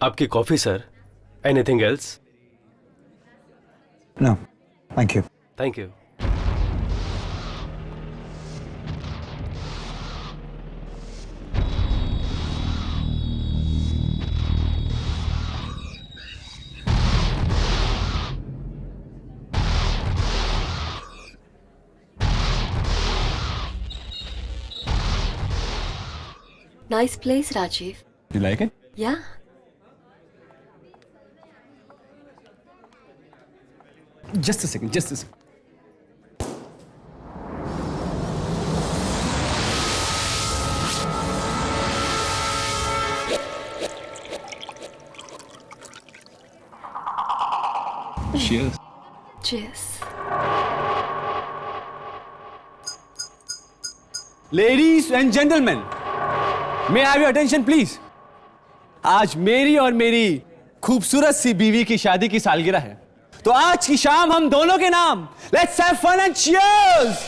आपकी coffee sir. Anything else? No, thank you. Thank you. Nice place, Rajiv. You like it? Yeah. Just a second, just a second. Cheers. Cheers. Ladies and gentlemen, may I have your attention please? आज मेरी और मेरी खूबसूरत सी बीवी की शादी की सालगिरह है, तो आज की शाम हम दोनों के नाम let's have fun and cheers.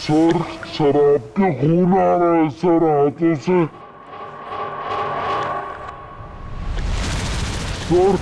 Sir शराब के खून आ रहा है सर हाथों से। सर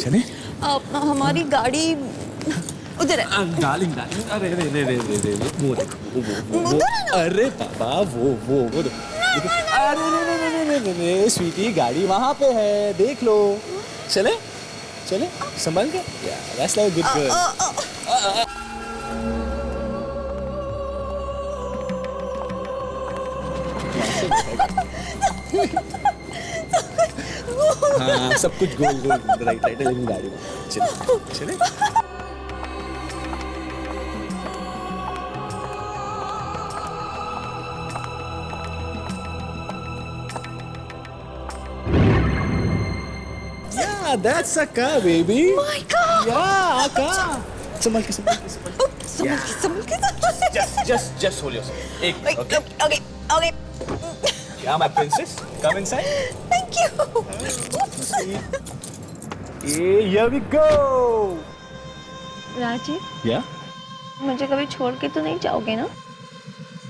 चले हमारी गाड़ी उधर है। डार्लिंग डार्लिंग, अरे रे रे रे रे रे वो देखो वो उधर है ना? अरे बाबा वो देखो। अरे रे स्वीटी, गाड़ी वहाँ पे है, देख लो। चले चले संभाल के, that's like a good girl। हाँ सब कुछ गोल गोल राइट राइट लेकिन गाड़ी में चले चले। Yeah, that's a car, baby. My God! Yeah, a car. संभाल के संभाल के संभाल के। संभल के। Just hold yourself. एक Wait, okay. okay, okay. Yeah, my princess. Come inside. Thank you. Hey, here we go. Rajiv, Yeah? मुझे कभी छोड़ के तो नहीं जाओगे ना?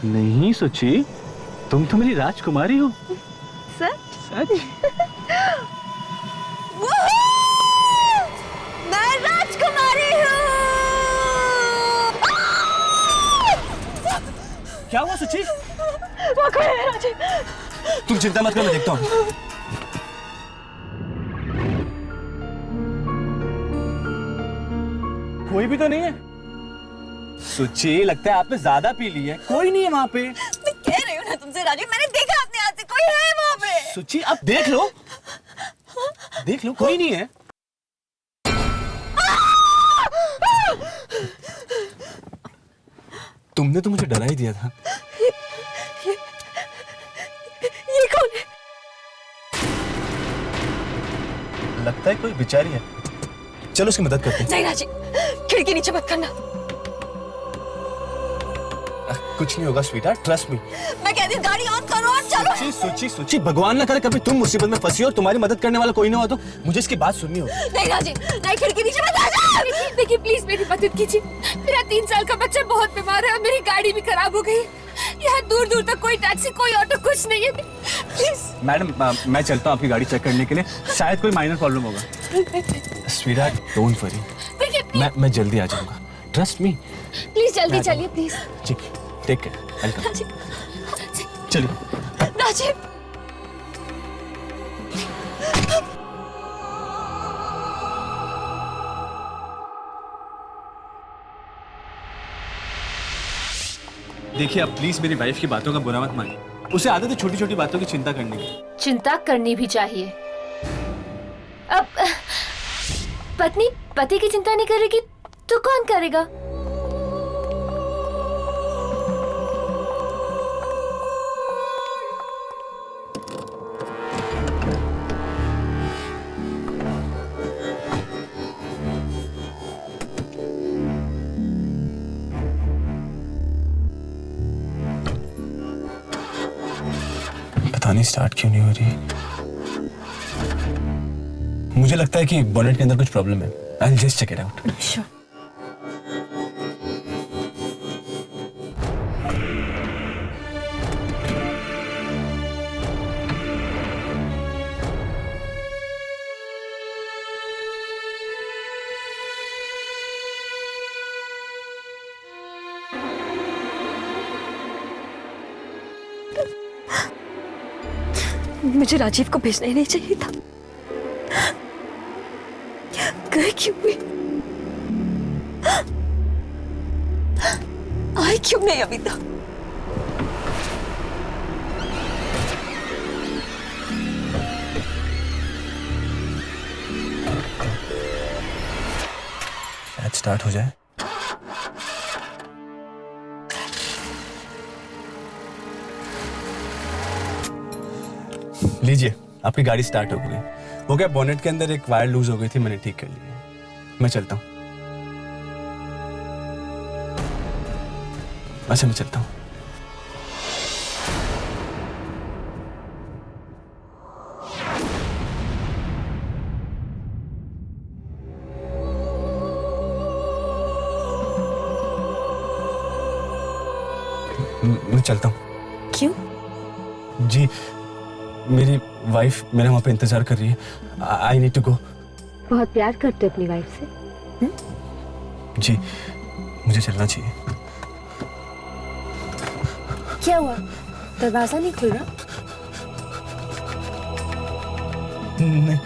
नहीं सोची, तुम तो मेरी राजकुमारी हो। सच? सच? मैं राजकुमारी हूँ। क्या हुआ सुची? वो कौन है राजीव? तुम चिंता मत करो, मैं देखता हूँ। कोई भी तो नहीं है। सुची, लगता है आपने ज्यादा पी ली है। कोई नहीं है वहाँ पे। मैं कह रही हूँ ना तुमसे राजीव, मैंने देखा अपने हाथ से, कोई है वहाँ पे। सुची, अब देख लो। देख लो, कोई नहीं है। तुमने तो मुझे डरा ही दिया था। ये कौन है? लगता है कोई बेचारी है। चलो उसकी मदद करते हैं। नहीं राजीव, खिड़की नीचे मत करना। कुछ नहीं होगा स्वीटहार्ट, ट्रस्ट मी। मैं कहती हूँ गाड़ी ऑन करो और चलो। सोची सोची सोची, भगवान ना करे कभी तुम मुसीबत में फंसी हो और तुम्हारी मदद करने वाला कोई ना हो तो मुझे इसकी बात सुननी होगी। नहीं राजीव, नहीं, खिड़की नीचे मत आ। देखिए प्लीज मेरी मदद कीजिए। मेरा 3 साल का बच्चा बहुत बीमार है और मेरी गाड़ी भी खराब हो गई। यहाँ दूर दूर तक कोई टैक्सी, कोई ऑटो, कुछ नहीं है। प्लीज मैडम, मैं चलता हूँ आपकी गाड़ी चेक करने के लिए, शायद कोई माइनर प्रॉब्लम होगा। स्वीटहार्ट, डोंट वरी, देखिए मैं जल्दी आ जाऊंगा, ट्रस्ट मी। प्लीज जल्दी चलिए प्लीज। ठीक, टेक केयर, वेलकम। चलिए। राजीव, देखिए, अब प्लीज मेरी वाइफ की बातों का बुरा मत मानिए। उसे आदत है छोटी छोटी बातों की चिंता करने की। चिंता करनी भी चाहिए। अब पत्नी पति की चिंता नहीं करेगी तो कौन करेगा? पता नहीं स्टार्ट क्यों नहीं हो रही। मुझे लगता है कि बोनेट के अंदर कुछ प्रॉब्लम है। I'll just check it out. Sure. मुझे राजीव को भेजना ही नहीं चाहिए था। गए क्यों हुई? आए क्यों नहीं अभी तक? शायद स्टार्ट हो जाए। लीजिए, आपकी गाड़ी स्टार्ट हो गई। वो क्या, बोनेट के अंदर एक वायर लूज हो गई थी, मैंने ठीक कर ली है। मैं चलता हूँ। अच्छा, मैं चलता हूँ। मैं चलता हूँ। क्यों? जी, मेरी वाइफ मेरे वहाँ पे इंतजार कर रही है। I need to go. बहुत प्यार करते हो अपनी वाइफ से? जी, मुझे चलना चाहिए। क्या हुआ, दरवाजा नहीं खुल रहा? नहीं,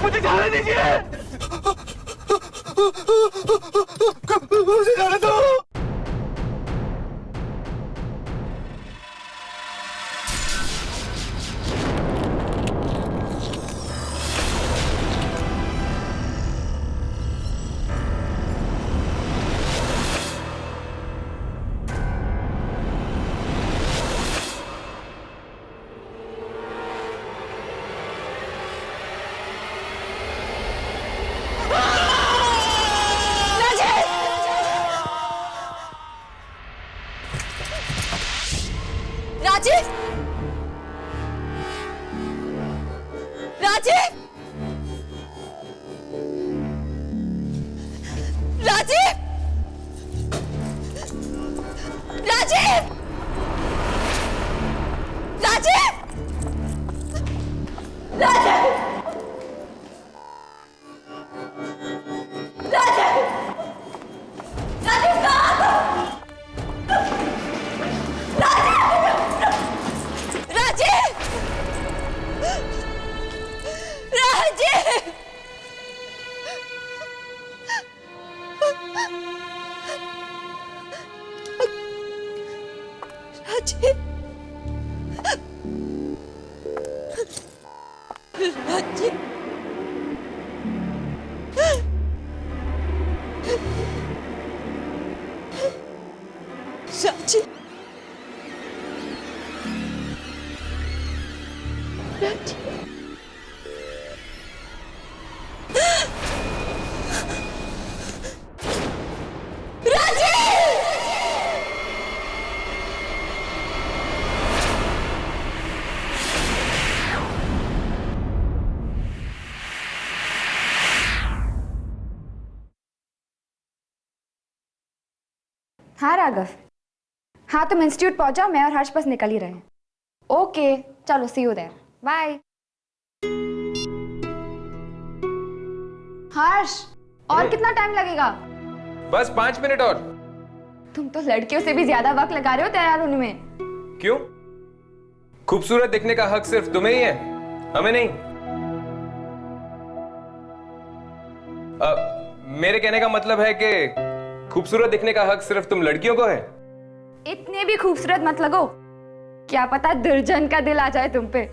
मुझे जाने दीजिए। मुझे जाने दो। राजीव! राजीव! राजीव! राजीव! राजीव! राजीव! हाँ राघव, हाँ तुम इंस्टीट्यूट पहुंचाओ, मैं और हर्ष बस निकल ही रहे हैं। ओके चलो, सी यू देयर, बाय। हर्ष, और कितना टाइम लगेगा? बस 5 मिनट और। तुम तो लड़कियों से भी ज्यादा वक्त लगा रहे हो तैयार होने में। क्यों? खूबसूरत दिखने का हक सिर्फ तुम्हें ही है, हमें नहीं। मेरे कहने का मतलब है कि खूबसूरत दिखने का हक सिर्फ तुम लड़कियों को है। इतने भी खूबसूरत मत लगो, क्या पता दुर्जन का दिल आ जाए तुम पे।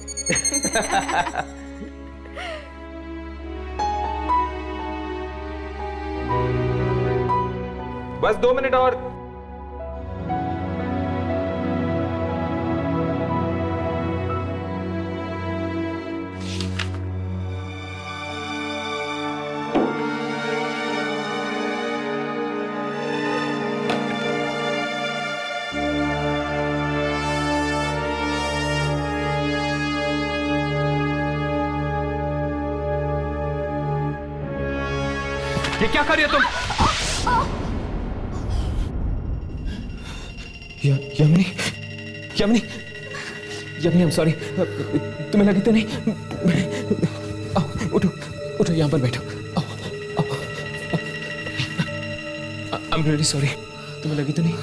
बस 2 मिनट और। ये क्या कर रही हो तुम? यमनी, यमनी, यमनी, आई एम सॉरी। तुम्हें लगी तो नहीं? आओ, उठो, उठो, यहाँ पर बैठो। आओ, आओ, आई एम रियली सॉरी। तुम्हें लगी तो नहीं?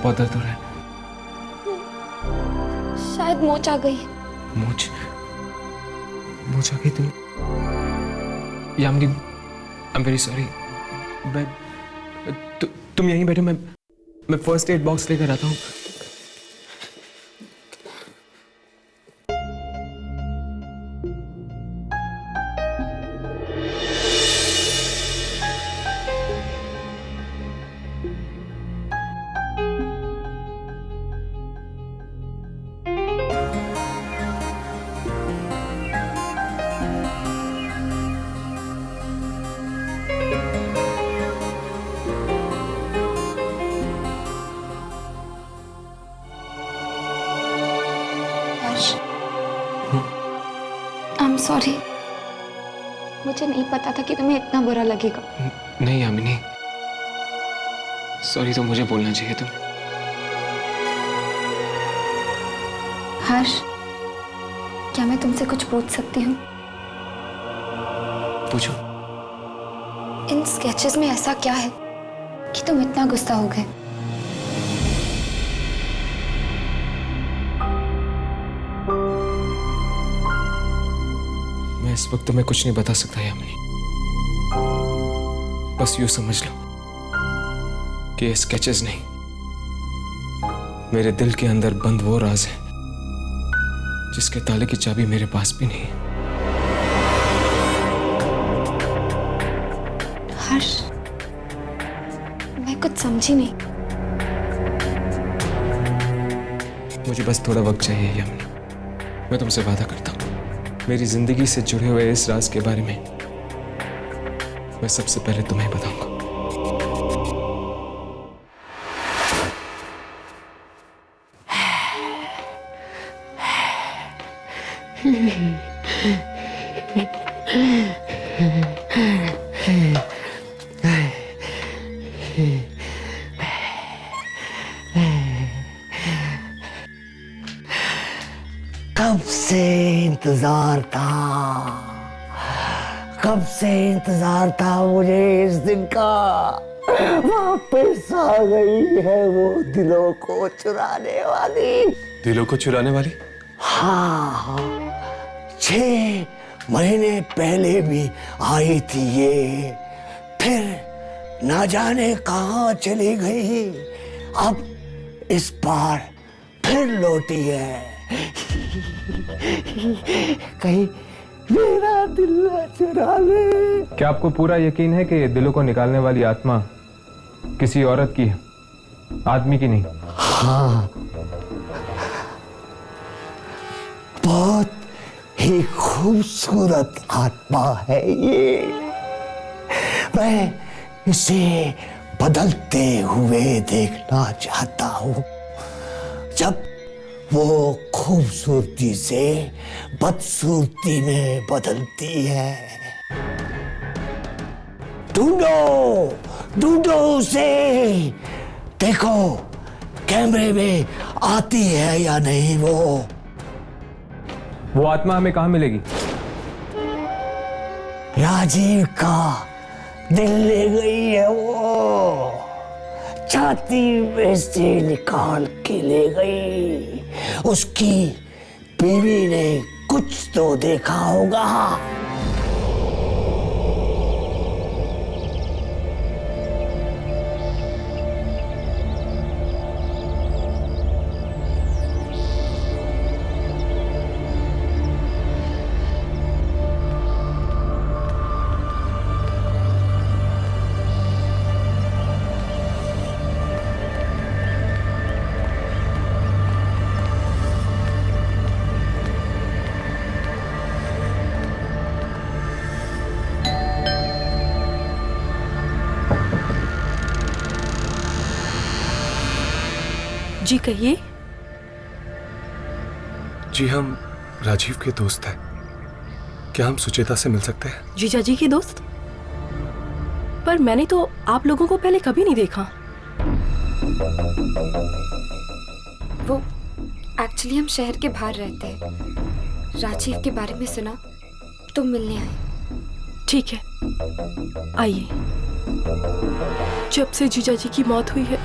बहुत दर्द हो रहा है। शायद मोच आ गई। मोच आ गई तुम? Yamini, I am very sorry. तुम यहीं बैठो, मैं फर्स्ट एड बॉक्स लेकर आता हूँ। सॉरी, मुझे नहीं पता था कि तुम्हें इतना बुरा लगेगा। नहीं यामिनी, सॉरी तो मुझे बोलना चाहिए तुम्हें। हर्ष, क्या मैं तुमसे कुछ पूछ सकती हूँ? पूछो। इन स्केचेस में ऐसा क्या है कि तुम इतना गुस्सा हो गए? मैं इस वक्त तुम्हें कुछ नहीं बता सकता यामिनी, बस यूं समझ लो कि ये स्केचेस नहीं, मेरे दिल के अंदर बंद वो राज है जिसके ताले की चाबी मेरे पास भी नहीं है। हर्ष, मैं कुछ समझी नहीं। मुझे बस थोड़ा वक्त चाहिए यामिनी, मैं तुमसे वादा करता हूँ मेरी जिंदगी से जुड़े हुए इस राज के बारे में मैं सबसे पहले तुम्हें बताऊंगा। कब से इंतजार था मुझे इस दिन का। वापस आ गई है वो दिलों को चुराने वाली। दिलों को चुराने वाली? हाँ, 6 महीने पहले भी आई थी ये, फिर ना जाने कहाँ चली गई, अब इस बार फिर लौटी है। कहीं मेरा दिल ना चुरा ले। क्या आपको पूरा यकीन है कि ये दिलों को निकालने वाली आत्मा किसी औरत की है, आदमी की नहीं? हाँ, बहुत ही खूबसूरत आत्मा है ये। मैं इसे बदलते हुए देखना चाहता हूँ, जब वो खूबसूरती से बदसूरती में बदलती है। ढूंढो उसे, देखो कैमरे में आती है या नहीं वो आत्मा हमें कहाँ मिलेगी? राजीव का दिल ले गई है वो, छाती में से निकाल के ले गई। उसकी बीवी ने कुछ तो देखा होगा। जी कहिए। जी हम राजीव के दोस्त हैं, क्या हम सुचेता से मिल सकते हैं? जीजा जी के दोस्त? पर मैंने तो आप लोगों को पहले कभी नहीं देखा। वो एक्चुअली हम शहर के बाहर रहते हैं, राजीव के बारे में सुना तो मिलने आए। ठीक है, आइए। जब से जीजा जी की मौत हुई है,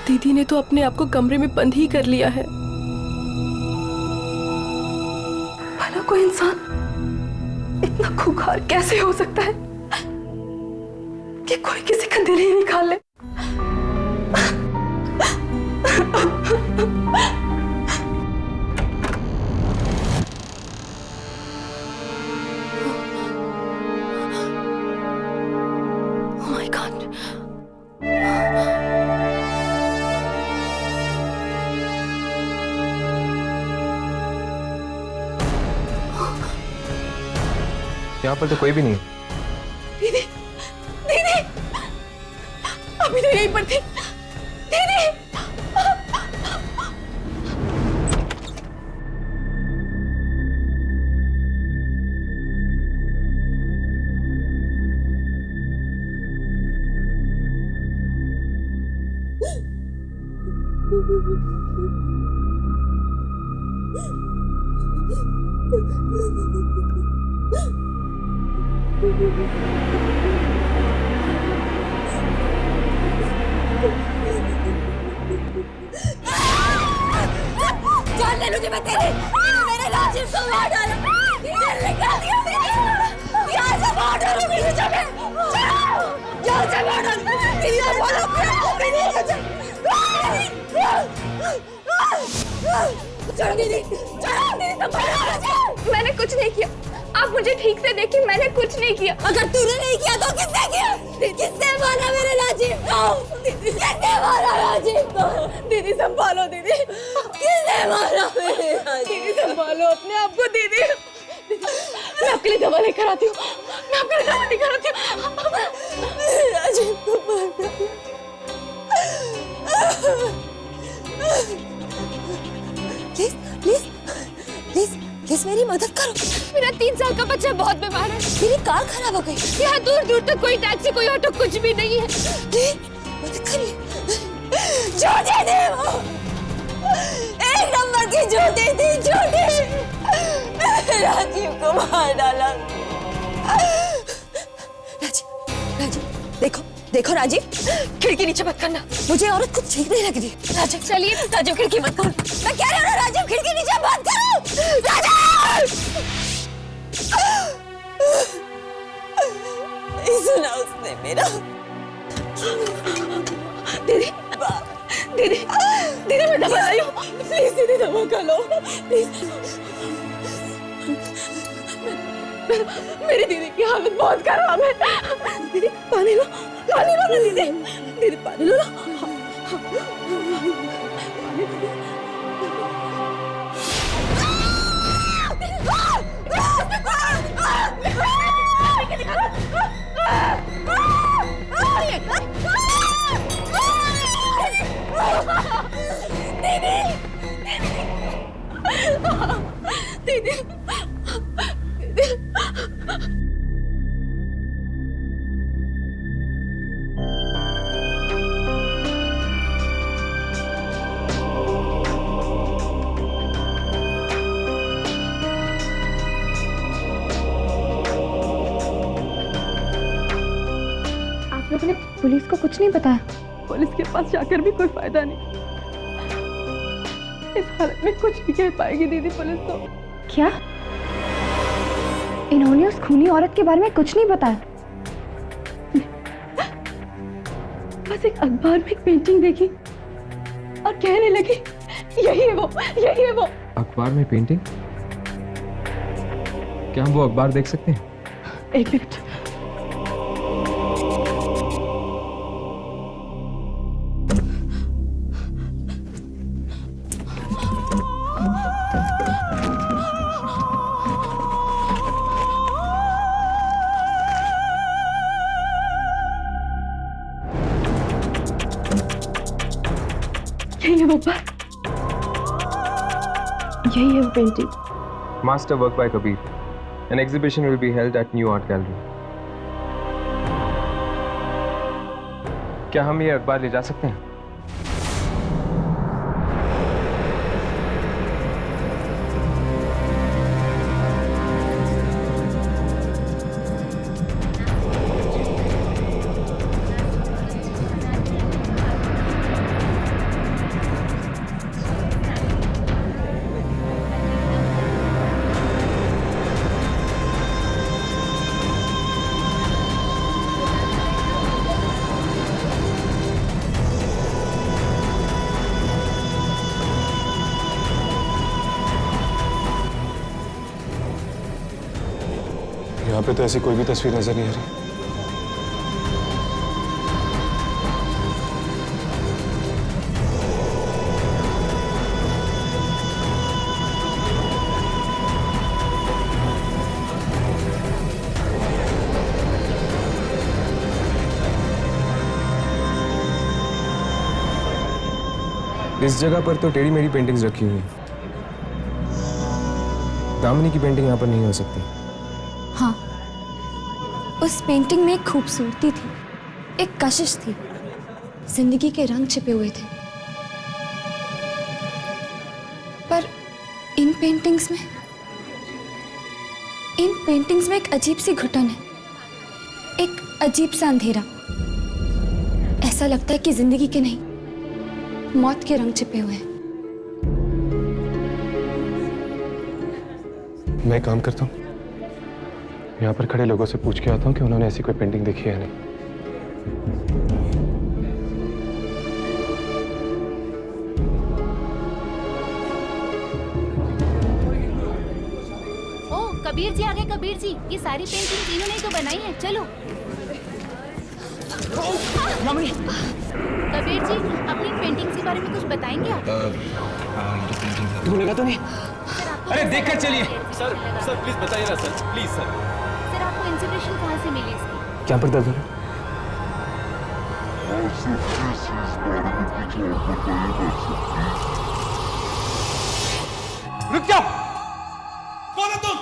दीदी ने तो अपने आप को कमरे में बंद ही कर लिया है। भला कोई इंसान इतना खूंखार कैसे हो सकता है कि कोई किसी का दिल ही निकाल ले? Oh my God. यहाँ पर तो कोई भी नहीं। दीदी, दीदी, अभी तो यहीं पर थी। दीदी, जान ले लूंगी मैं तेरी। मेरे राजीव को मार डाला, दिल निकाल दिया मेरी। यहाँ से मार डालूंगी तुझे मैं। यहाँ से मार डालूंगी। दीदी और बोलो दीदी चलो दीदी, चलो दीदी तो मैंने कुछ नहीं किया, आप मुझे ठीक से देखिए, मैंने कुछ नहीं किया। अगर तूने नहीं किया तो किसने किया? किसने मारा मेरे राजीव को? किसने मारा राजीव को? दीदी संभालो दीदी, किसने मारा मेरे राजीव? दीदी संभालो अपने आप को दीदी। मैं आपके लिए दवा लेकर आती हूँ, मैं आपके लिए दवा लेकर आती हूँ। मेरे राजीव को मारा। प्लीज प्लीज प्लीज प्लीज मेरी मदद करो। मेरा 3 साल का बच्चा बहुत बीमार है। मेरी कार खराब हो गई। यहाँ दूर दूर तक कोई टैक्सी कोई ऑटो कुछ भी नहीं है। मदद करिए। झूठी थी वो, 1 नंबर की झूठी थी, झूठी। राजीव को मार डाला। राजीव राजीव देखो देखो राजीव, खिड़की नीचे मत करना, मुझे औरत कुछ ठीक नहीं लग रही। राजीव चलिए, राजीव खिड़की मत खोलो। मैं कह रही हूँ ना राजीव, खिड़की नीचे मत करो। राजीव नहीं सुना उसने मेरा। दीदी दीदी दीदी मैं दवा लाई हूँ, प्लीज दीदी दवा खा लो प्लीज। मेरी दीदी की हालत बहुत खराब है। दीदी पानी लो ना दीदी, दीदी पानी लो ना। दीदी आप लोगों ने पुलिस को कुछ नहीं बताया? पुलिस के पास जाकर भी कोई फायदा नहीं। इस हालत में कुछ नहीं कह पाएगी दीदी पुलिस तो। क्या इन्होंने उस खूनी औरत के बारे में कुछ नहीं बताया? बस एक अखबार में एक पेंटिंग देखी और कहने लगी यही है वो, यही है वो। अखबार में पेंटिंग? क्या हम वो अखबार देख सकते हैं? 1 मिनट। यही है वो पर, यही है वो painting. Master work by Kabir. An exhibition will be held at New Art Gallery. क्या हम ये अखबार ले जा सकते हैं? यहाँ पे तो ऐसी कोई भी तस्वीर नजर नहीं आ रही। इस जगह पर तो टेढ़ी मेढ़ी पेंटिंग्स रखी हुई हैं। दामिनी की पेंटिंग यहाँ पर नहीं हो सकती। हाँ, उस पेंटिंग में एक खूबसूरती थी, एक कशिश थी, जिंदगी के रंग छिपे हुए थे। पर इन पेंटिंग्स में एक अजीब सी घुटन है। एक अजीब सा अंधेरा। ऐसा लगता है कि जिंदगी के नहीं, मौत के रंग छिपे हुए हैं। मैं काम करता हूँ, यहाँ पर खड़े लोगों से पूछ के आता हूँ कि उन्होंने ऐसी कोई पेंटिंग देखी है या नहीं। कबीर जी आ गए। कबीर जी, ये सारी पेंटिंग इन्होंने ही तो बनाई है। चलो कबीर जी, अपनी पेंटिंग के बारे में कुछ बताएंगे आप? तुम्हें लगा तो नहीं? अरे देखकर चलिए। सर प्लीज बताइए ना सर, प्लीज सर। सर, आपको इंस्पिरेशन कहाँ से मिली इसकी? क्या पर दर्द हो रहा है? रुक जाओ। कौन है तुम?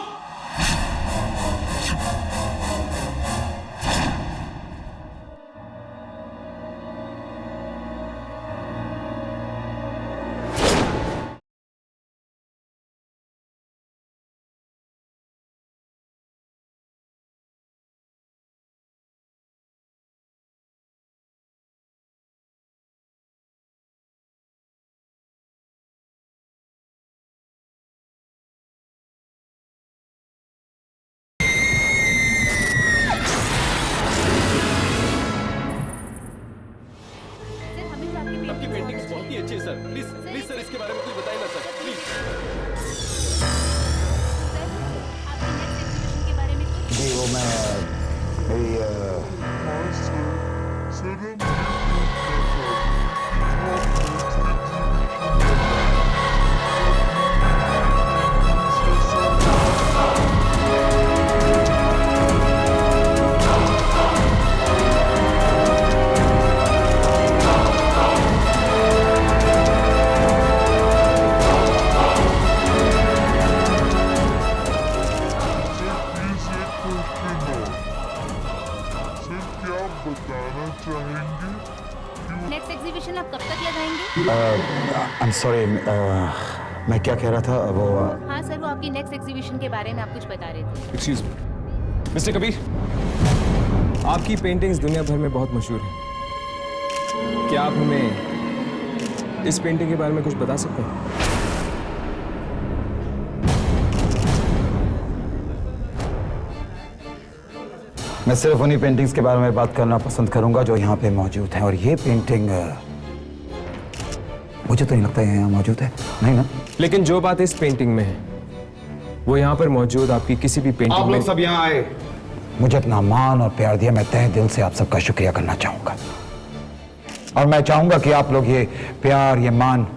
आपकी पेंटिंग्स बहुत ही अच्छी है सर। प्लीज प्लीज सर, इसके बारे में कुछ बताइए ना सर, प्लीज। आपकी नेक्स्ट एग्जीबिशन के बारे में कुछ? जी वो मैं मेरी नेक्स्ट एग्जीबिशन आप कब तक लगाएंगे? आई एम सॉरी, मैं क्या कह रहा था वो हाँ सर, वो आपकी नेक्स्ट एग्जीबिशन के बारे में आप कुछ बता रहे थे। एक्सक्यूज मी मिस्टर कबीर, आपकी पेंटिंग्स दुनिया भर में बहुत मशहूर हैं। क्या आप हमें इस पेंटिंग के बारे में कुछ बता सकते हैं? मैं सिर्फ उन्हीं पेंटिंग्स के बारे में बात करना पसंद करूंगा जो यहाँ पे मौजूद हैं। और ये पेंटिंग मुझे तो नहीं लगता है यहाँ मौजूद है, नहीं ना? लेकिन जो बात इस पेंटिंग में है वो यहाँ पर मौजूद आपकी किसी भी पेंटिंग आप में। लोग सब यहाँ आए, मुझे अपना मान और प्यार दिया, मैं तहे दिल से आप सबका शुक्रिया करना चाहूंगा। और मैं चाहूंगा कि आप लोग ये प्यार, ये मान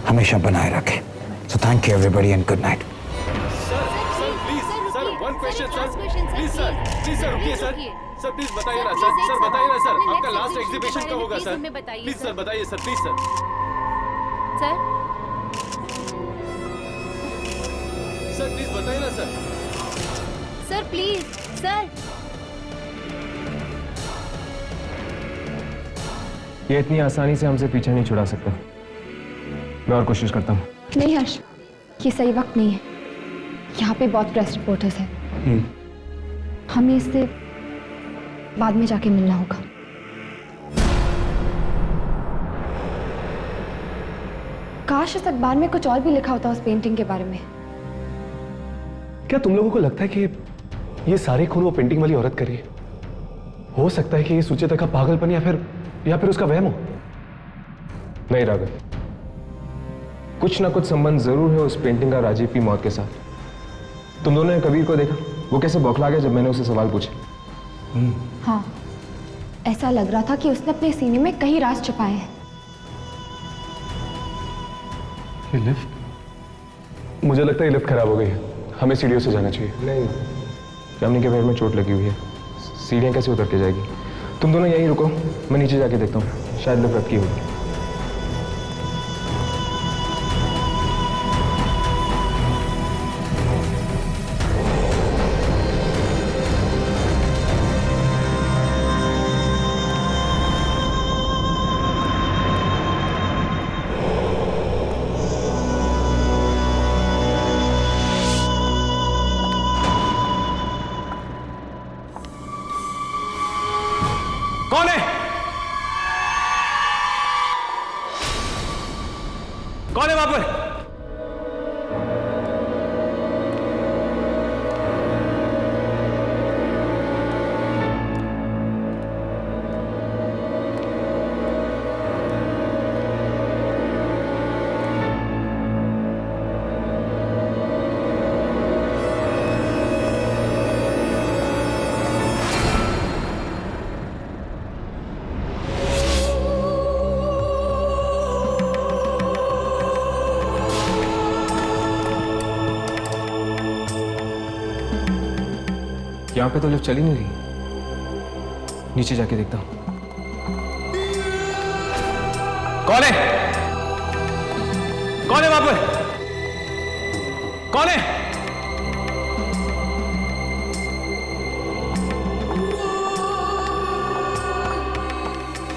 हमेशा बनाए रखें। So thank you everybody and good night. Please sir रुकिए सर। सर प्लीज बताइए ना सर, सर बताइए ना सर, आपका लास्ट एग्जीबिशन कब होगा सर? प्लीज सर बताइए sir, please sir. Sir please बताइए ना सर। Sir please sir. ये इतनी आसानी से हमसे पीछा नहीं छुड़ा सकता। मैं और कोशिश करता हूँ। नहीं हर्ष, ये सही वक्त नहीं है। यहाँ पे बहुत प्रेस रिपोर्टर्स हैं। हमें इससे बाद में जाके मिलना होगा। काश इस अखबार में कुछ और भी लिखा होता उस पेंटिंग के बारे में। क्या तुम लोगों को लगता है कि ये सारे खून वो पेंटिंग वाली औरत कर रही है? हो सकता है कि ये सुचेता का पागलपन या फिर उसका वहम हो। नहीं राघव, कुछ ना कुछ संबंध जरूर है उस पेंटिंग का राजीव की मौत के साथ। तुम दोनों ने कबीर को देखा, वो कैसे बौखला गया जब मैंने उसे सवाल पूछे। हाँ, ऐसा लग रहा था कि उसने अपने सीने में कई राज छुपाए हैं। ये लिफ्ट, मुझे लगता है ये लिफ्ट खराब हो गई है, हमें सीढ़ियों से जाना चाहिए। नहीं, जामनी के पैर में चोट लगी हुई है, सीढ़ियाँ कैसे उतर के जाएगी? तुम दोनों यहीं रुको, मैं नीचे जाके देखता हूँ, शायद लिफ्ट रखी होगी। कौन है? कौन है वहां पर? यहाँ पे तो लिफ्ट चल ही नहीं रही। नीचे जाके देखता हूँ। कौन है? कौन है वहां पर? कौन है?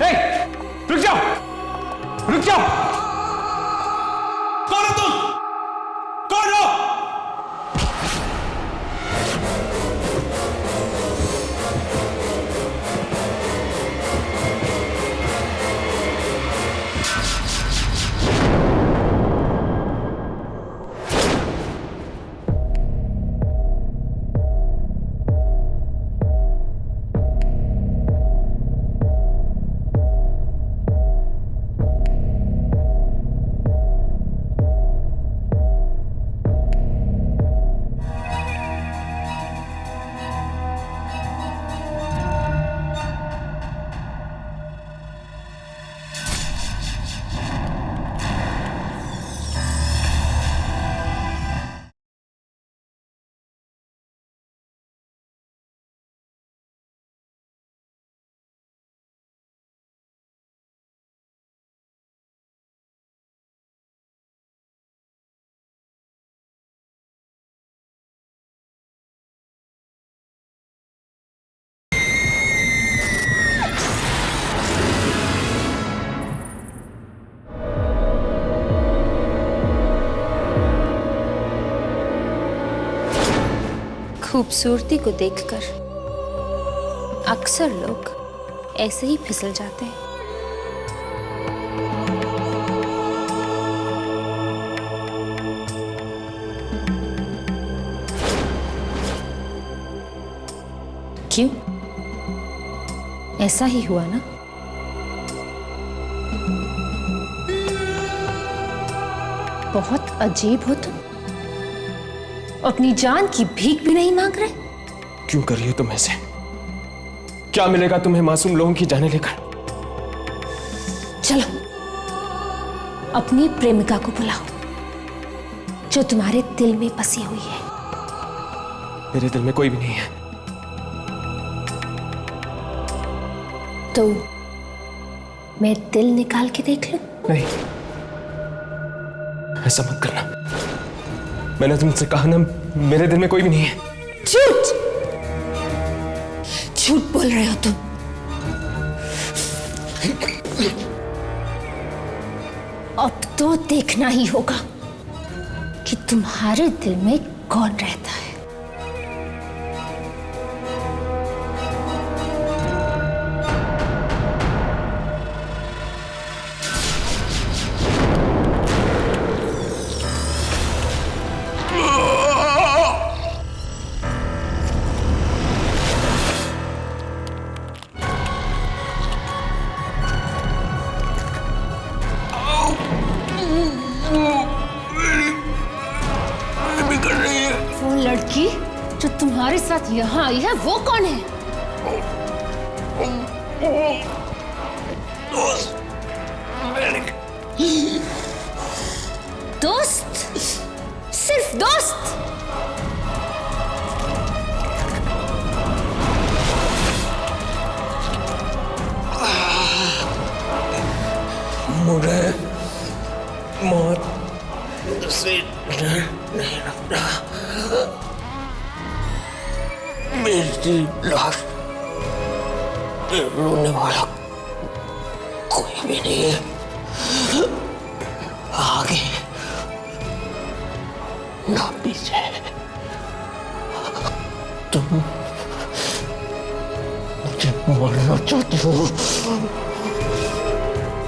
हे, रुक जाओ! रुक जाओ! कौन हो तुम? कौन हो? खूबसूरती को देखकर अक्सर लोग ऐसे ही फिसल जाते हैं। क्यों? ऐसा ही हुआ ना? बहुत अजीब हो तुम। अपनी जान की भीख भी नहीं मांग रहे। क्यों कर रही हो तुम ऐसे? क्या मिलेगा तुम्हें मासूम लोगों की जाने लेकर? चलो अपनी प्रेमिका को बुलाओ जो तुम्हारे दिल में बसी हुई है। मेरे दिल में कोई भी नहीं है। तो मैं दिल निकाल के देख लूं? नहीं, ऐसा मत करना। मैंने तुमसे कहा ना, मेरे दिल में कोई भी नहीं है। झूठ! झूठ बोल रहे हो तुम। अब तो देखना ही होगा कि तुम्हारे दिल में कौन रहता है। वो लड़की जो तुम्हारे साथ यहाँ आई है वो कौन है? दोस्त? सिर्फ दोस्त? मुझे मौत से डर नहीं लगता। मेरी लाश पे रोने वाला कोई भी नहीं है, आगे ना पीछे। तुम मरना चाहती हो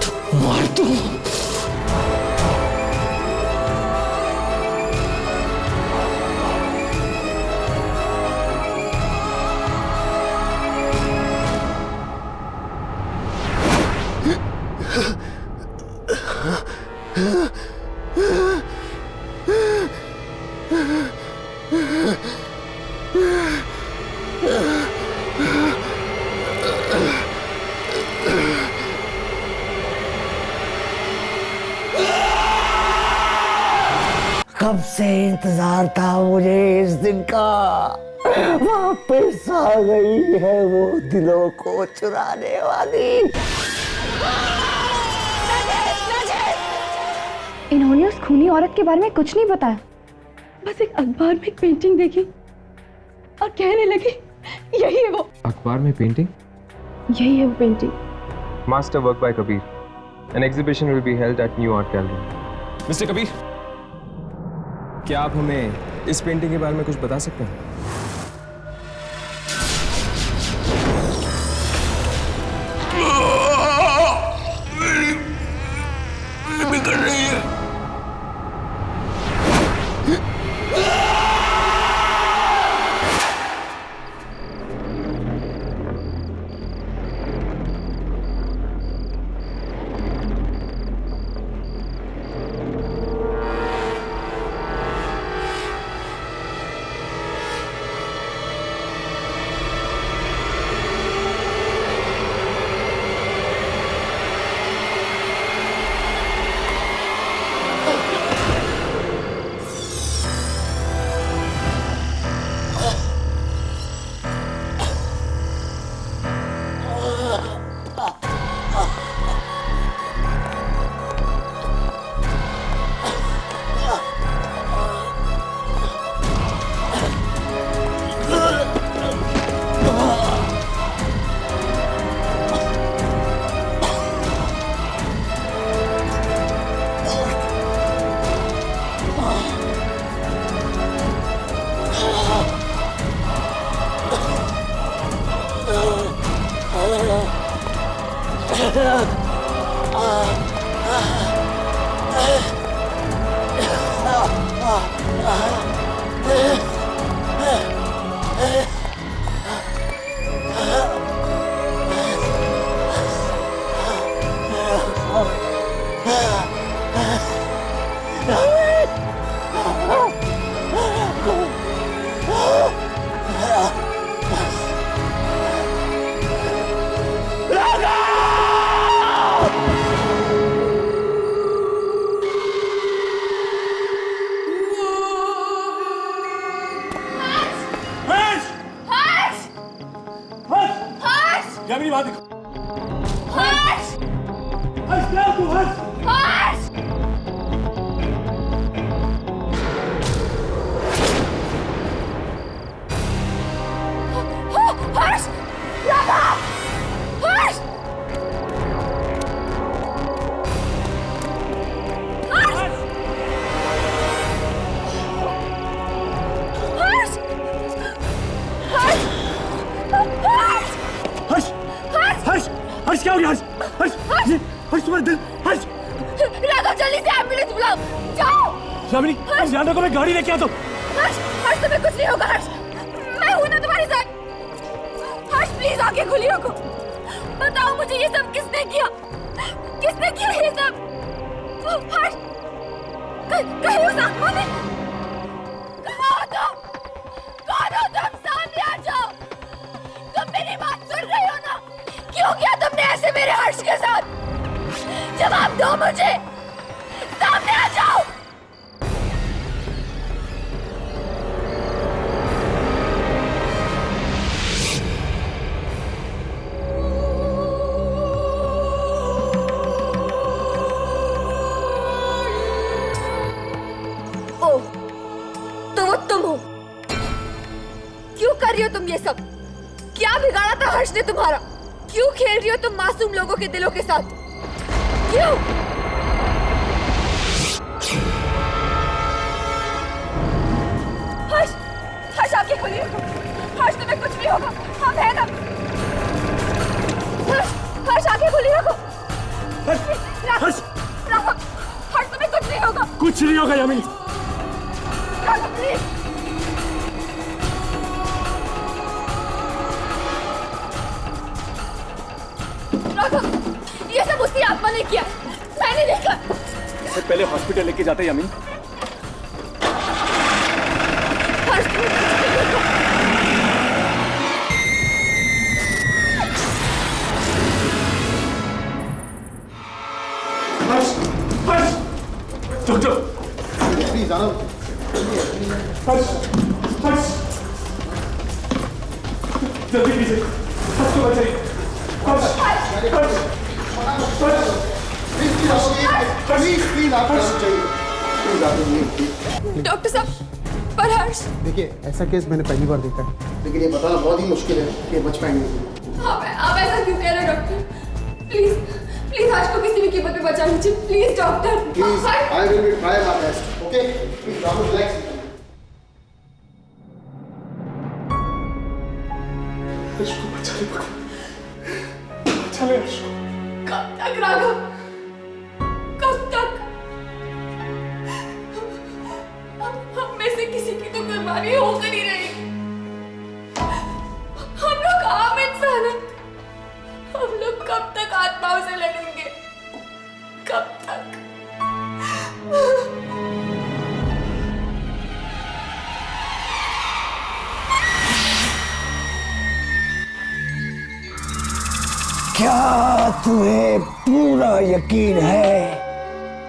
तो मार दो। कब से इंतजार था मुझे इस दिन का। वापस आ गई है वो दिलों को चुराने वाली। इन्होंने उस खूनी औरत के बारे में कुछ नहीं बताया, बस एक अखबार में एक पेंटिंग देखी और कहने लगी यही है वो। अखबार में पेंटिंग? यही है वो painting. Master work by Kabir. An exhibition will be held at new art gallery. Mister Kabir, क्या आप हमें इस पेंटिंग के बारे में कुछ बता सकते हैं? बिगड़ रही है। क्या मेरी बात देखो। हर्ष! हर्ष क्या तू हर्ष? हर्ष! हर्ष! राधा! हर्ष! हर्ष! हर्ष! हर्ष! हर्ष हर्ष क्या हो गया? हर्ष हर्ष हर्ष तुम्हारा दिल। हर्ष राघव जल्दी से एम्बुलेंस बुलाओ, जाओ। शामिनी ध्यान रखो, मैं गाड़ी लेके आता हूँ। हर्ष हर्ष तुम्हें कुछ नहीं होगा हर्ष, मैं हूं ना तुम्हारे साथ। हर्ष प्लीज आंखें खुली रखो, बताओ मुझे ये सब किसने किया, किसने किया ये सब? हर्ष कहीं उस आत्मा ने, कहाँ हो तुम? कौन हो तुम? सामने आ जाओ। तुम मेरी बात सुन रहे हो ना? क्यों किया तुमने ऐसे मेरे हर्ष के साथ? जवाब दो मुझे, सामने आ जाओ। ओह, तो वो तुम हो। क्यों कर रही हो तुम ये सब? क्या बिगाड़ा था हर्ष ने तुम्हारा? क्यों खेल रही हो तुम मासूम लोगों के दिलों के साथ? क्यों? हर्ष, हर्ष आंखें खोलिए। हर्ष तुम्हें कुछ नहीं होगा, हम हैं ना? ने किया, मैंने देखा। इसे पहले हॉस्पिटल लेके जाते यामी। डॉक्टर प्लीज आना। जल्दी कीजिए, हर्ष को बचाइए। डॉक्टर साहब, पर हर्ष। देखिए, ऐसा केस मैंने पहली बार देखा है, लेकिन ये बताना बहुत ही मुश्किल है कि ये बच पाएंगे। आप ऐसा क्यों कह रहे हैं डॉक्टर? प्लीज प्लीज हर्ष को किसी भी कीमत पे बचा लीजिए, please doctor. Please, I will be try my best, okay? Please relax. Harsh को बचा ले, बचा ले हर्ष को। कब तक राघव, कब तक? हम में से किसी की तो कुर्बानी होकर ही रहेगी। हम लोग आम इंसान हैं। हम लोग कब तक आत्माओं से लड़ेंगे? कब तक? क्या तुम्हें पूरा यकीन है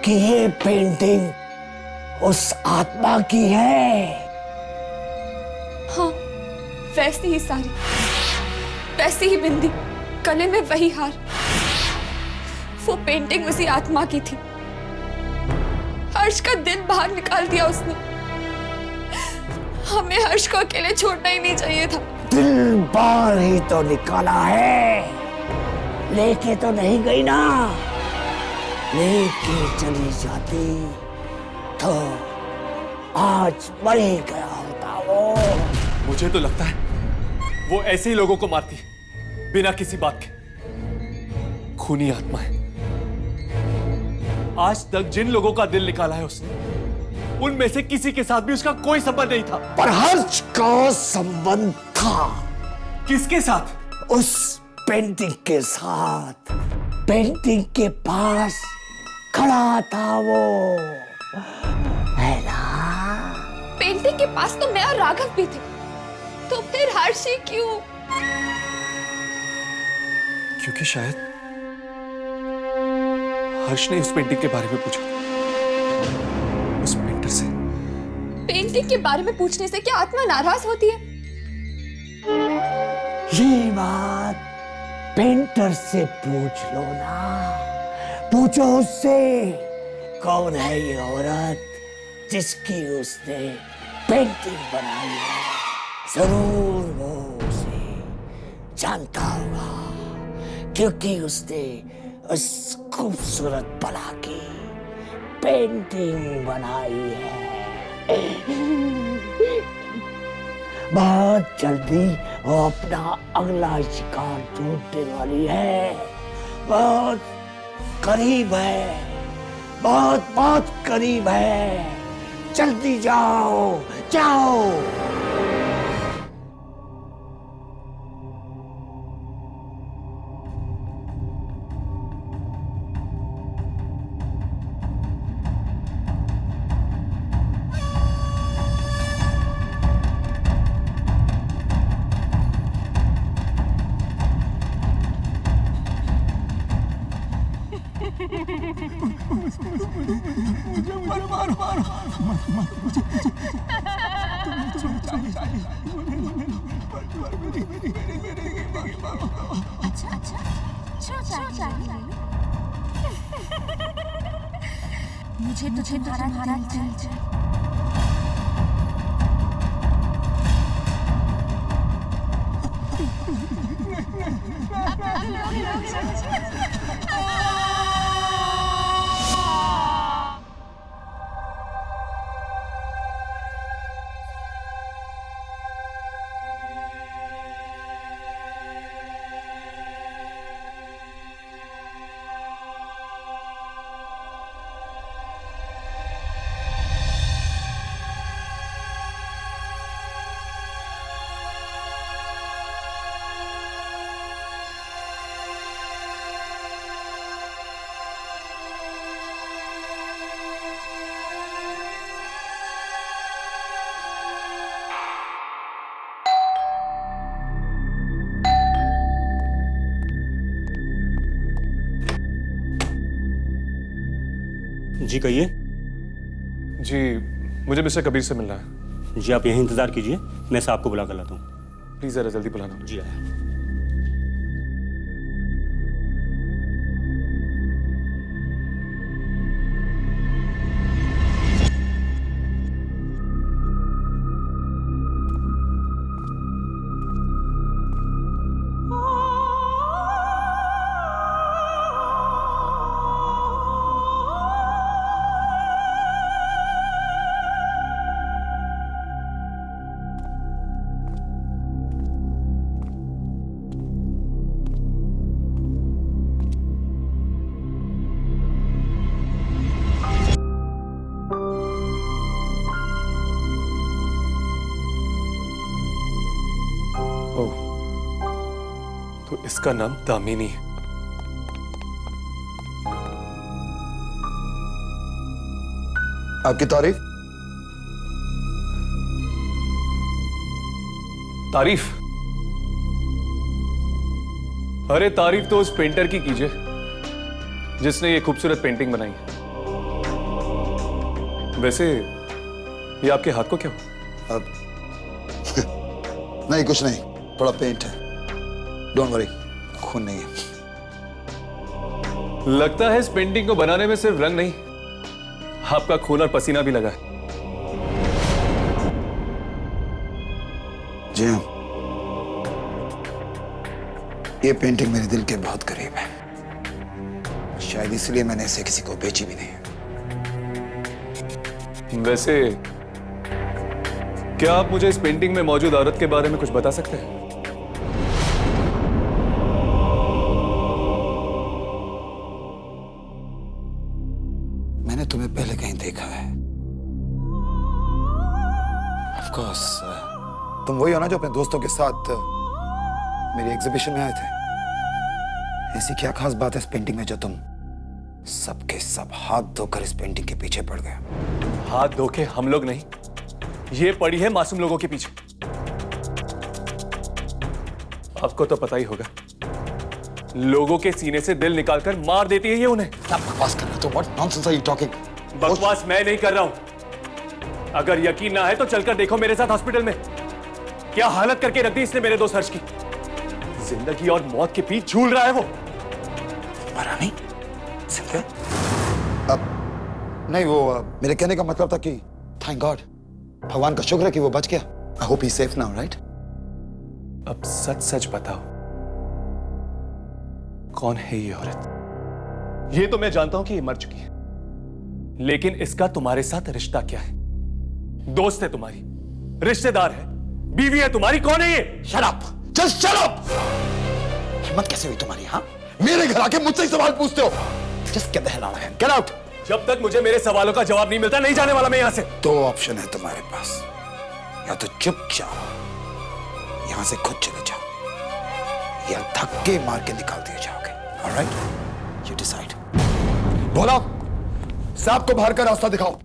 कि ये पेंटिंग उस आत्मा की है? हाँ, वैसी ही साड़ी, वैसी ही बिंदी, गले में वही हार। वो पेंटिंग उसी आत्मा की थी। हर्ष का दिल बाहर निकाल दिया उसने। हमें हर्ष को अकेले छोड़ना ही नहीं चाहिए था। दिल बाहर ही तो निकाला है, लेके तो नहीं गई ना। लेके चली जाती तो आज मर ही गया होता वो। मुझे तो लगता है वो ऐसे ही लोगों को मारती बिना किसी बात के। खूनी आत्मा है। आज तक जिन लोगों का दिल निकाला है उसने, उनमें से किसी के साथ भी उसका कोई संबंध नहीं था। पर हर्ष का संबंध था। किसके साथ? उस पेंटिंग के साथ। पेंटिंग के पास खड़ा था वो, है ना? पेंटिंग के पास तो मैं और राघव भी थे, तो फिर हर्ष ही क्यों? क्योंकि शायद हर्ष ने उस पेंटिंग के बारे में पूछा, उस पेंटर से। पेंटिंग के बारे में पूछने से क्या आत्मा नाराज होती है? ये बात पेंटर से पूछ लो ना। पूछो उससे, कौन है ये औरत जिसकी उसने पेंटिंग बनाई है? जरूर वो उसे जानता होगा, क्योंकि उसने उस खूबसूरत बला की पेंटिंग बनाई है। बहुत जल्दी वो अपना अगला शिकार ढूंढने वाली है। बहुत करीब है, बहुत बहुत करीब है। जल्दी जाओ, जाओ। मुझे तुझे तुम्हारा दिल जी कहिए। जी मुझे मिस्टर कबीर से मिलना है। जी आप यहीं इंतजार कीजिए, मैं साहब को बुला कर लाता हूँ। प्लीज जरा जल्दी बुलाना। जी आया। तो इसका नाम दामिनी है। आपकी तारीफ? तारीफ? अरे तारीफ तो उस पेंटर की कीजिए जिसने ये खूबसूरत पेंटिंग बनाई है। वैसे ये आपके हाथ को क्या हुआ? अब नहीं कुछ नहीं, थोड़ा पेंट है। डोंट वरी, खून नहीं है। लगता है इस पेंटिंग को बनाने में सिर्फ रंग नहीं, आपका खून और पसीना भी लगा है। जी हाँ, ये पेंटिंग मेरे दिल के बहुत करीब है। शायद इसलिए मैंने इसे किसी को बेची भी नहीं। वैसे क्या आप मुझे इस पेंटिंग में मौजूद औरत के बारे में कुछ बता सकते हैं? मैंने तुम्हें पहले कहीं देखा है। Of course, तुम वही हो ना जो अपने दोस्तों के साथ मेरी एग्जीबिशन में आए थे। ऐसी क्या खास बात है इस पेंटिंग में जो तुम सबके सब हाथ धोकर इस पेंटिंग के पीछे पड़ गए? हाथ धो के हम लोग नहीं, ये पड़ी है मासूम लोगों के पीछे। आपको तो पता ही होगा, लोगों के सीने से दिल निकालकर मार देती है ये उन्हें। क्या बकवास कर रहे हो? What nonsense are you talking? बकवास मैं नहीं कर रहा हूं। अगर यकीन ना है तो चलकर देखो मेरे साथ हॉस्पिटल में क्या हालत करके रख दी इसने मेरे दोस्त हर्ष की। जिंदगी और मौत के बीच झूल रहा है वो। मरा नहीं? सिंधिया? अब नहीं, वो मेरे कहने का मतलब था कि थैंक गॉड, भगवान का शुक्र है कि वो बच गया। I hope he safe now, right? अब सच सच बताओ, कौन है ये औरत? ये तो मैं जानता हूं कि ये मर चुकी है, लेकिन इसका तुम्हारे साथ रिश्ता क्या है? दोस्त है तुम्हारी, रिश्तेदार है, बीवी है तुम्हारी, कौन है ये? Shut up, just shut up. हिम्मत कैसे हुई तुम्हारी? हाँ, मेरे घर आके मुझसे ही सवाल पूछते हो? Just get the hell out of here, get out. जब तक मुझे मेरे सवालों का जवाब नहीं मिलता नहीं जाने वाला मैं यहां से। दो ऑप्शन है तुम्हारे पास, या तो चुपचाप यहां से खुद चले जाओ, या धक्के मार के निकाल दिए जाओगे। Alright, you decide. बोलो, साहब को बाहर का रास्ता दिखाओ।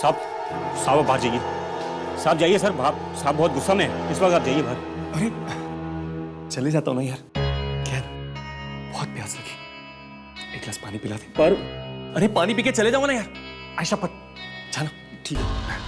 साहब बाहर जाइए। साहब जाइए सर, साहब बहुत गुस्सा में है इस वक्त, आप जाइए बाहर। अरे चले जाता हूं ना यार, क्या बहुत प्यास लगी, एक गिलास पानी पिला दे। पर अरे पानी पी के चले जाओ ना यार। आयशा पत जाना। ठीक है।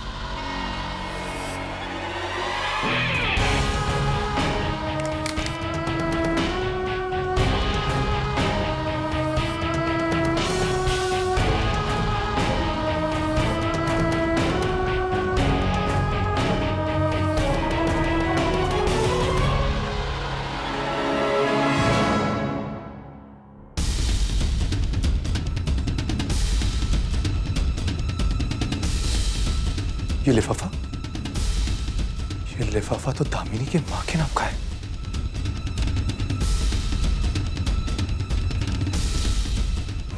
ये लिफाफा तो दामिनी की मां के नाम का है।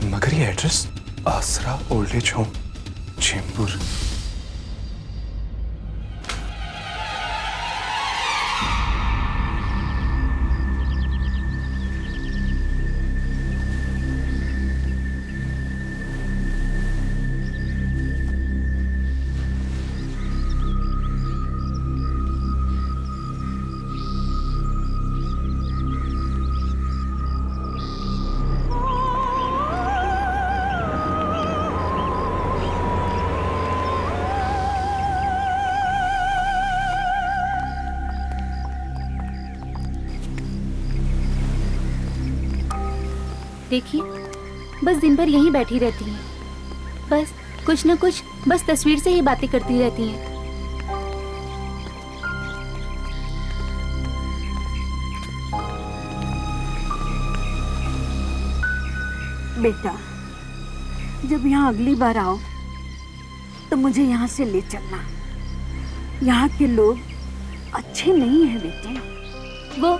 मगर ये एड्रेस आसरा ओल्ड एज होम, चेंबूर। देखिए, बस दिन भर यहीं बैठी रहती हैं। बस कुछ न कुछ बस तस्वीर से ही बातें करती रहती हैं। बेटा, जब यहाँ अगली बार आओ तो मुझे यहाँ से ले चलना। यहाँ के लोग अच्छे नहीं हैं बेटे। वो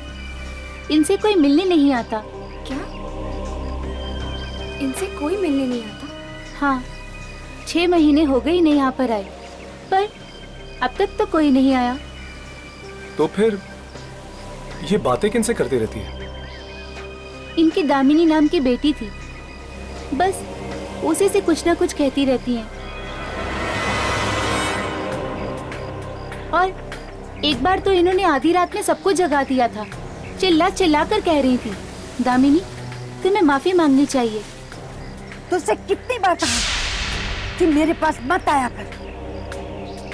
इनसे कोई मिलने नहीं आता। क्या? इनसे कोई मिलने नहीं आता? हाँ, 6 महीने हो गए इन्हें यहाँ पर आए, पर अब तक तो कोई नहीं आया। तो फिर ये बातें किनसे करती रहती है? इनकी दामिनी नाम की बेटी थी, बस उसी से कुछ ना कुछ कहती रहती हैं। और एक बार तो इन्होंने आधी रात में सबको जगा दिया था। चिल्ला चिल्ला कर कह रही थी, दामिनी तुम्हें माफी मांगनी चाहिए। तुझसे कितनी बार कहा कि मेरे पास मत आया कर,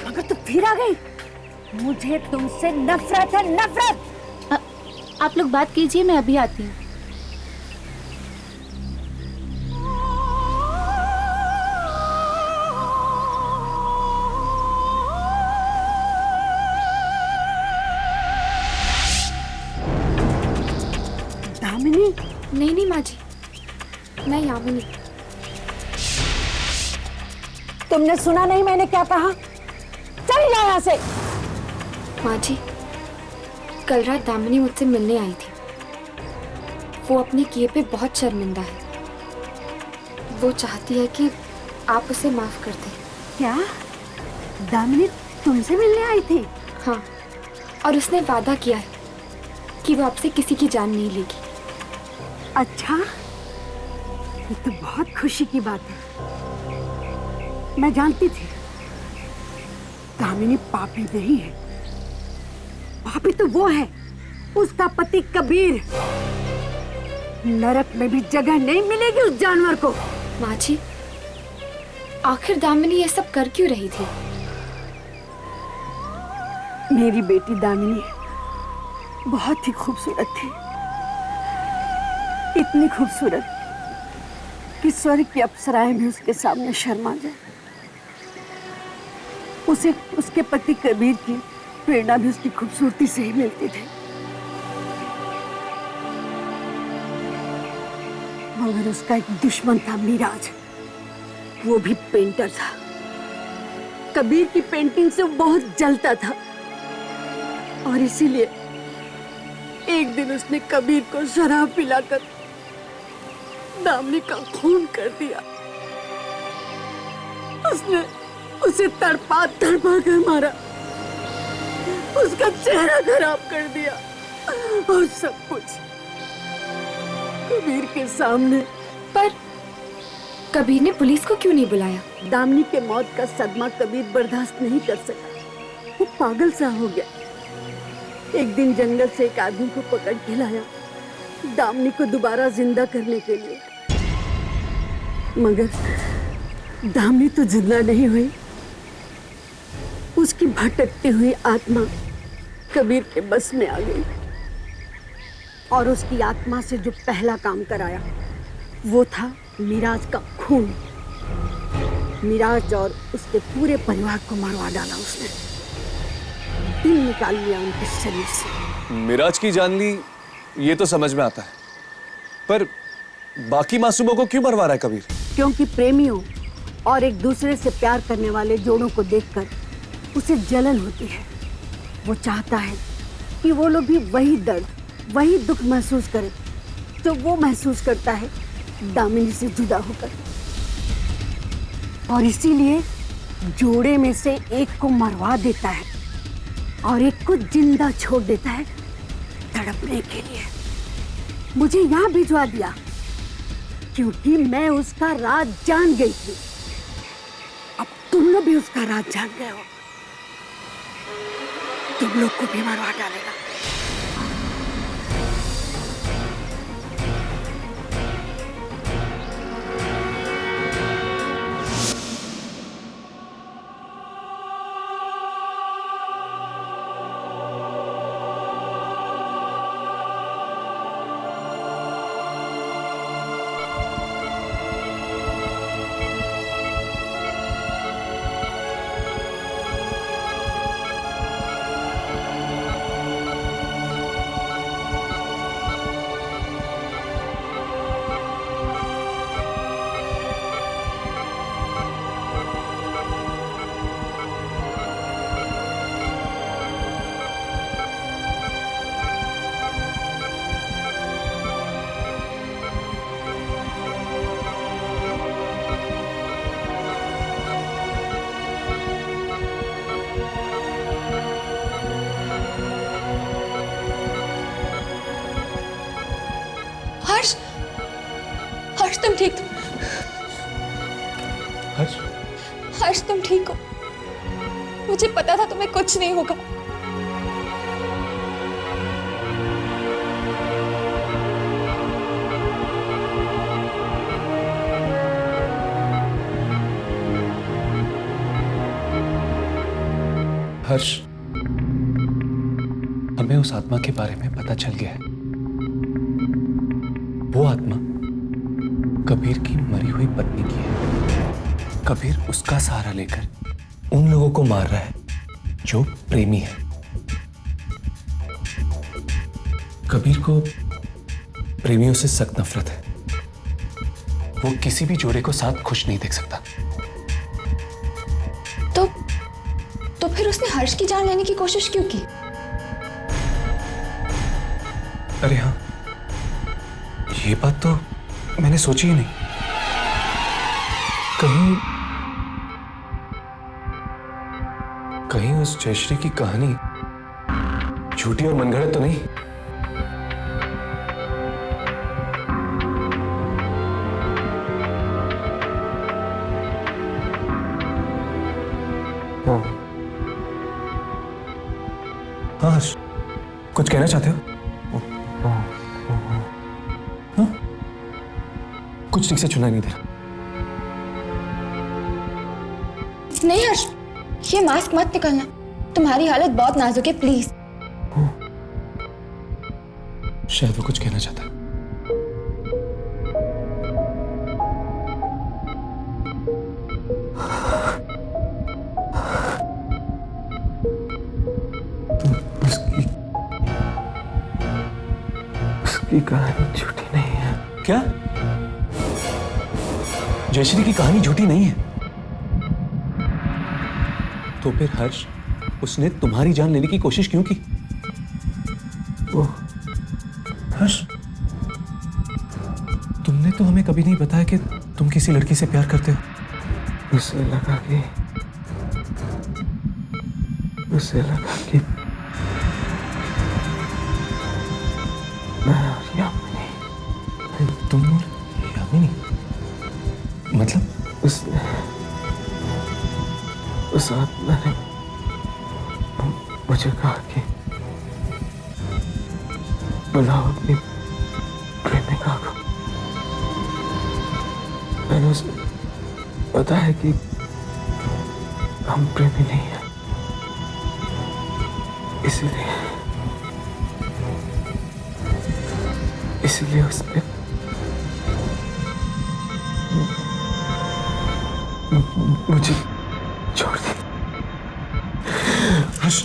मगर तू फिर आ गई। मुझे तुमसे नफरत है, नफरत। आप लोग बात कीजिए, मैं अभी आती हूँ। दामिनी? नहीं नहीं माँ जी, मैं यामिनी। तुमने सुना नहीं मैंने क्या कहा? चल जा यहाँ से। माँ जी, कल रात दामिनी मुझसे मिलने आई थी। वो अपने किए पे बहुत शर्मिंदा है। वो चाहती है कि आप उसे माफ कर दें। क्या? दामिनी तुमसे मिलने आई थी? हाँ, और उसने वादा किया है कि वो आपसे किसी की जान नहीं लेगी। अच्छा, ये तो बहुत खुशी की बात है। मैं जानती थी दामिनी पापी नहीं है। पापी तो वो है, उसका पति कबीर। नरक में भी जगह नहीं मिलेगी उस जानवर को। माँ जी, आखिर दामिनी ये सब कर क्यों रही थी? मेरी बेटी दामिनी बहुत ही खूबसूरत थी। इतनी खूबसूरत कि स्वर्ग की अप्सराएं भी उसके सामने शर्मा जाए। उसे उसके पति कबीर की प्रेरणा भी उसकी खूबसूरती से ही मिलती थी। मगर उसका एक दुश्मन था, मिराज। वो भी पेंटर था। कबीर की पेंटिंग से बहुत जलता था और इसीलिए एक दिन उसने कबीर को शराब पिलाकर दामिनी का खून कर दिया। उसने उसे तड़पा तड़पा कर मारा, उसका चेहरा खराब कर दिया और सब कुछ कबीर के सामने। पर कबीर ने पुलिस को क्यों नहीं बुलाया? दामिनी के मौत का सदमा कबीर बर्दाश्त नहीं कर सका। वो पागल सा हो गया। एक दिन जंगल से एक आदमी को पकड़ के लाया दामिनी को दोबारा जिंदा करने के लिए। मगर दामिनी तो जिंदा नहीं हुई। उसकी भटकती हुई आत्मा कबीर के बस में आ गई और उसकी आत्मा से जो पहला काम कराया वो था मिराज का खून। मिराज और उसके पूरे परिवार को मरवा डाला उसने। दिल निकाल लिया उनके शरीर से। मिराज की जान ली, ये तो समझ में आता है, पर बाकी मासूमों को क्यों मरवा रहा है कबीर? क्योंकि प्रेमियों और एक दूसरे से प्यार करने वाले जोड़ों को देखकर उसे जलन होती है। वो चाहता है कि वो लोग भी वही दर्द, वही दुख महसूस करें जो वो महसूस करता है दामिनी से जुदा होकर। और इसीलिए जोड़े में से एक को मरवा देता है और एक को जिंदा छोड़ देता है तड़पने के लिए। मुझे यहाँ भिजवा दिया क्योंकि मैं उसका राज जान गई थी। अब तुम लोग भी उसका राज जान गए हो। तुम लोग को भी मरवा डालेगा। ठीक? हर्ष, हर्ष तुम ठीक हो? मुझे पता था तुम्हें कुछ नहीं होगा। हर्ष, हमें उस आत्मा के बारे में पता चल गया है। वो आत्मा कबीर की मरी हुई पत्नी की है। कबीर उसका सहारा लेकर उन लोगों को मार रहा है जो प्रेमी है। कबीर को प्रेमियों से सख्त नफरत है। वो किसी भी जोड़े को साथ खुश नहीं देख सकता। तो फिर उसने हर्ष की जान लेने की कोशिश क्यों की? अरे हाँ, ये बात तो मैंने सोची ही नहीं। कहीं उस जयश्री की कहानी झूठी और मनगढ़ंत तो नहीं? हाँ हर्ष, कुछ कहना चाहते हो? हाँ? कुछ ठीक से सुनाई नहीं दे रहा। नहीं हर्ष, ये मास्क मत निकालना। तुम्हारी हालत बहुत नाजुक है, प्लीज। शायद वो कुछ कहना चाहता है। उसकी कहानी झूठी नहीं है। क्या? जयश्री की कहानी झूठी नहीं है? तो फिर हर्ष, उसने तुम्हारी जान लेने की कोशिश क्यों की? वो हर्ष, तुमने तो हमें कभी नहीं बताया कि तुम किसी लड़की से प्यार करते हो। उसे लगा कि मैं और यामिनी। तुम और यामिनी? मतलब? उस आत्मा ने मुझे कहा कि बुलाओ अपनी प्रेमिका को। मैंने उसे बताया कि हम प्रेमी नहीं हैं, इसलिए उसने मुझे छोड़ दिया। हर्ष,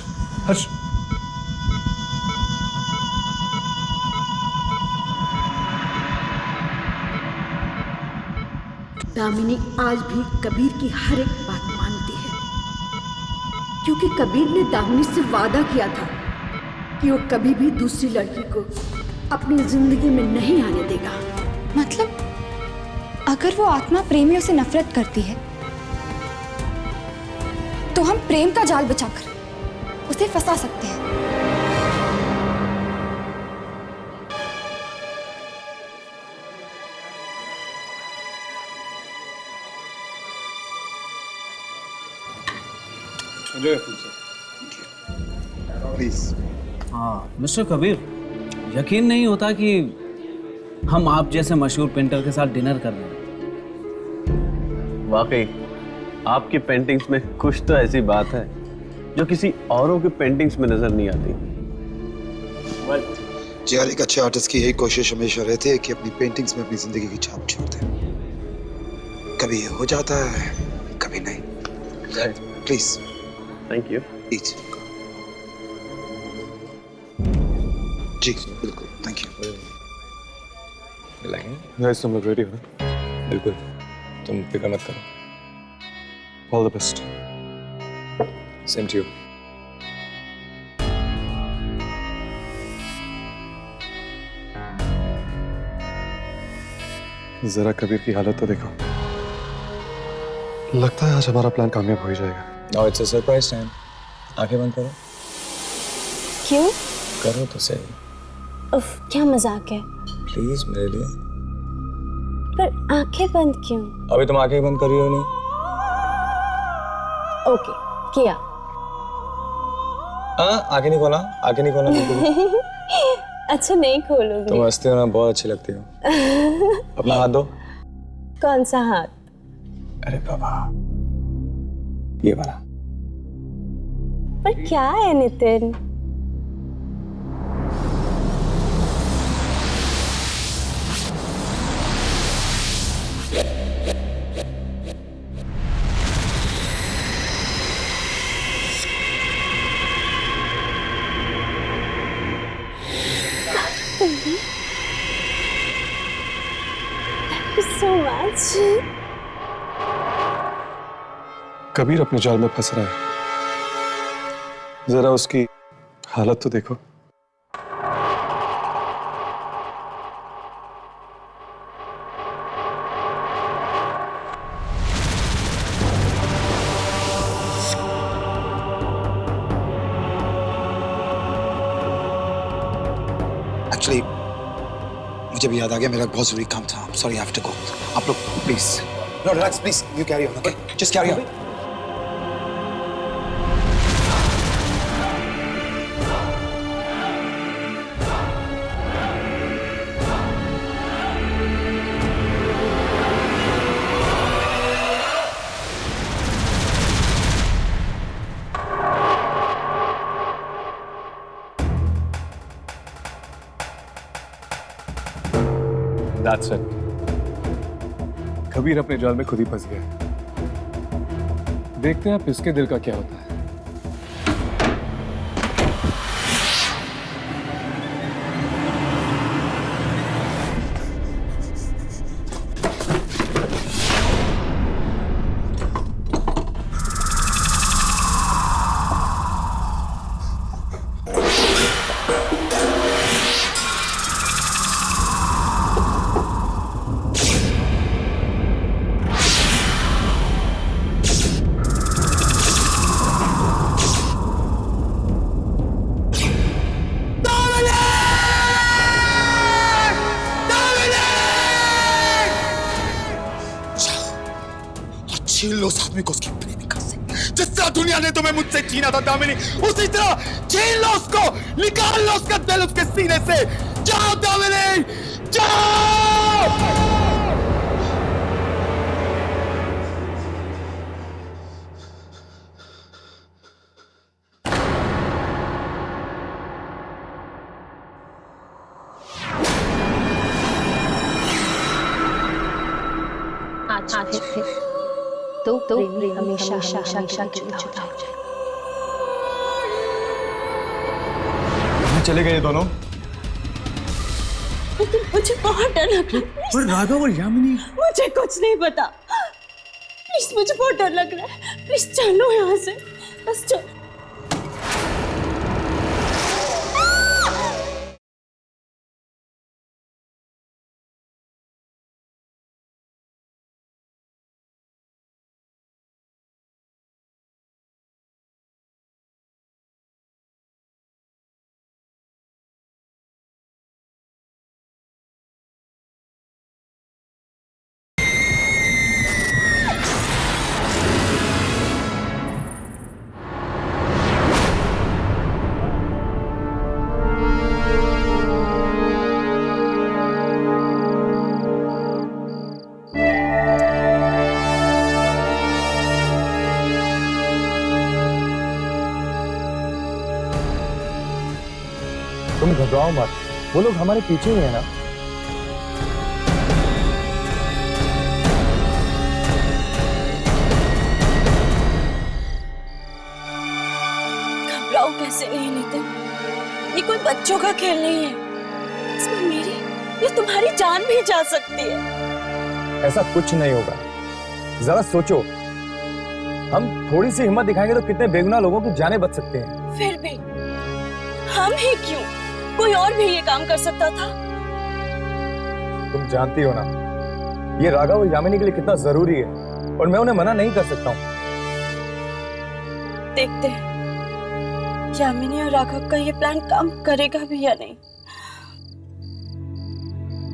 हर्ष, दामिनी आज भी कबीर की हर एक बात मानती है, क्योंकि कबीर ने दामिनी से वादा किया था कि वो कभी भी दूसरी लड़की को अपनी जिंदगी में नहीं आने देगा। मतलब अगर वो आत्मा प्रेमियों से नफरत करती है तो हम प्रेम का जाल बिछाकर उसे फंसा सकते हैं। प्लीज। हाँ मिस्टर कबीर, यकीन नहीं होता कि हम आप जैसे मशहूर पेंटर के साथ डिनर कर रहे हैं। वाकई आपकी पेंटिंग्स में कुछ तो ऐसी बात है जो किसी औरों की पेंटिंग्स में नजर नहीं आती। जी, हर एक अच्छे आर्टिस्ट की यही कोशिश हमेशा रहती है कि अपनी पेंटिंग्स में अपनी जिंदगी की छाप छोड़ दे। कभी ये हो जाता है, कभी नहीं। प्लीज। Thank you. प्लीज। जी बिल्कुल, थैंक यू। गाइस, तुम लोग रेडी हो ना? बिल्कुल, तुम फिक्र मत करो। All the best. Same to you. जरा कबीर की हालत तो देखो। लगता है आज हमारा प्लान कामयाब हो ही जाएगा। Now it's a surprise time. आंखें बंद करो। क्यों? करो तो सही। उफ, क्या मजाक है। प्लीज मेरे लिए। पर आंखें बंद क्यों? अभी तुम आंखें बंद कर रही हो नहीं? ओके, किया। आंखें नहीं खोला, आंखें नहीं खोला बिल्कुल। अच्छा नहीं खोलोगी। तुम हंसते हो ना, बहुत अच्छी लगती हो। अपना हाथ दो। कौन सा हाथ? अरे बाबा, ये वाला। पर क्या है Nitin? Thank you so much. Kabir अपने जाल में फंस रहा है, जरा उसकी हालत तो देखो। एक्चुअली मुझे भी याद आ गया, मेरा बहुत जरूरी काम था। Sorry, I have to go. आप लोग please, no relax please, you carry on, okay? Just carry on. That's it. Kabir अपने जाल में खुद ही फंस गया। देखते हैं अब इसके दिल का क्या होता है। छीन लो उस आदमी को उसकी प्रेमिका से, जिस तरह दुनिया ने तुम्हें मुझसे छीना था दामिनी, उसी तरह छीन लो उसको, निकाल लो उसका दिल उसके सीने से। जाओ दामिनी, जाओ। आज फिर तो प्रेमी हमेशा हमेशा जुड़ा होता है। चले गए ये दोनों। लेकिन मुझे बहुत डर लग रहा है। और राघव और यामिनी? मुझे कुछ नहीं पता। प्लीज, मुझे बहुत डर लग रहा है। प्लीज चलो यहाँ से, बस चलो। तुम घबराओ मत, वो लोग हमारे पीछे ही है ना। घबराओ कैसे नहीं नितिन, ये कोई बच्चों का खेल नहीं है। इसमें मेरी या तुम्हारी जान भी जा सकती है। ऐसा कुछ नहीं होगा, जरा सोचो, हम थोड़ी सी हिम्मत दिखाएंगे तो कितने बेगुनाह लोगों की जानें बच सकती हैं। फिर भी हम ही क्यों, कोई और भी ये काम कर सकता था। तुम जानती हो ना, ये राघव और यामिनी के लिए कितना जरूरी है, और मैं उन्हें मना नहीं कर सकता हूँ। देखते हैं यामिनी और राघव का ये प्लान काम करेगा भी या नहीं।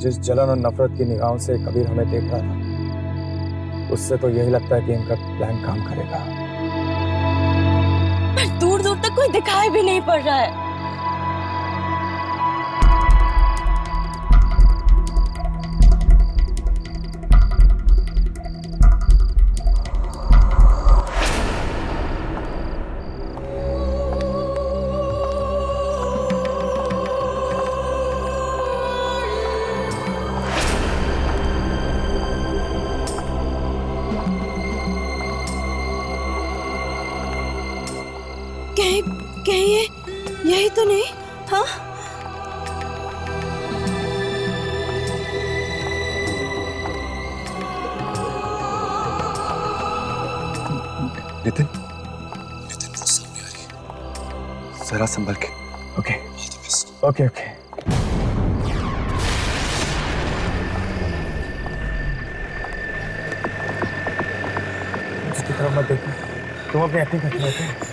जिस जलन और नफरत की निगाहों से कबीर हमें देख रहा था, उससे तो यही लगता है कि इनका प्लान काम करेगा। पर दूर दूर तक कोई दिखाई भी नहीं पड़ रहा है। कहीं यही तो नहीं? हाँ, नितिन, नितिन वो सामने आ रही है, जरा संभल के। Okay okay okay. उसकी तरफ मत देखो, तुम अपनी एक्टिंग करते रहते।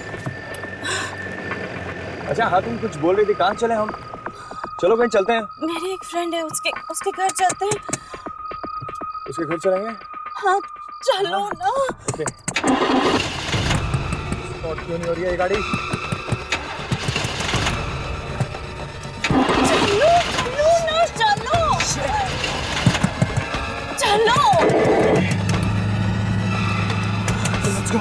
अच्छा हाँ, तुम कुछ बोल रही थी, कहाँ चले हम? चलो कहीं चलते हैं। मेरी एक फ्रेंड है, उसके घर चलते हैं। उसके घर चलेंगे? हाँ चलो ना। ओके। स्पॉट क्यों नहीं हो रही है ये गाड़ी? चलो ना, चलो। Let's go.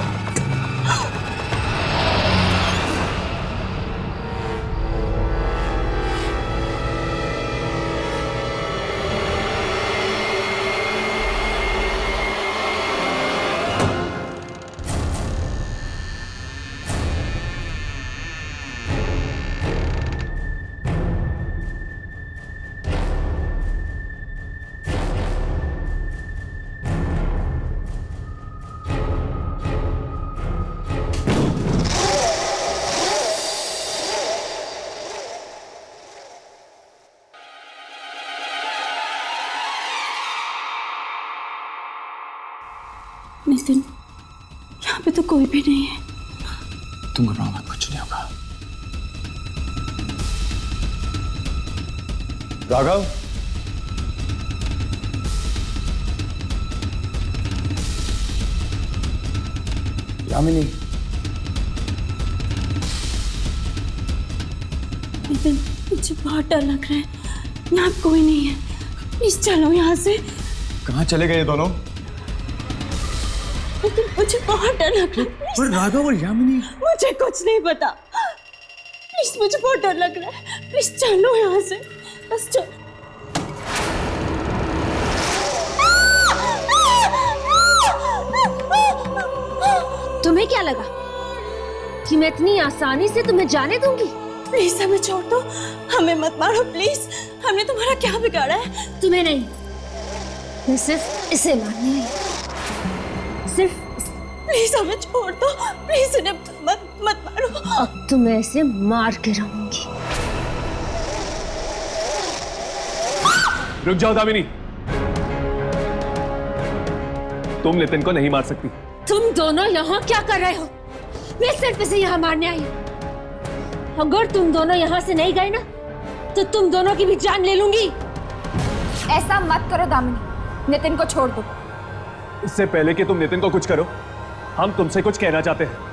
नितिन, यहाँ पे तो कोई भी नहीं है। तुम घबराओ मत, कुछ नहीं होगा। राघव, यामिनी, नितिन मुझे बहुत डर लग रहा है, यहाँ कोई नहीं है, प्लीज चलो यहाँ से। कहाँ चले गए ये दोनों? लेकिन मुझे बहुत डर लग रहा है। और राघव और यामिनी? मुझे कुछ नहीं पता, प्लीज मुझे बहुत डर लग रहा है, प्लीज चलो यहाँ से, बस चलो। तुम्हें क्या लगा कि मैं इतनी आसानी से तुम्हें जाने दूंगी? प्लीज हमें छोड़ दो, हमें मत मारो प्लीज, हमने तुम्हारा क्या बिगाड़ा है? तुम्हें नहीं, मैं सिर्फ इसे मारने आई, सिर्फ प्लीज हमें छोड़ दो, प्लीज इन्हें मत मारो। अब तो मैं इसे मार के रहूंगी। रुक जाओ दामिनी, तुम नितिन को नहीं मार सकती। तुम दोनों यहाँ क्या कर रहे हो? मैं सिर्फ इसे यहाँ मारने आई हूँ। अगर तुम दोनों यहाँ से नहीं गए ना, तो तुम दोनों की भी जान ले लूंगी। ऐसा मत करो दामिनी, नितिन को छोड़ दो। इससे पहले कि तुम नितिन को कुछ करो, हम तुमसे कुछ कहना चाहते हैं।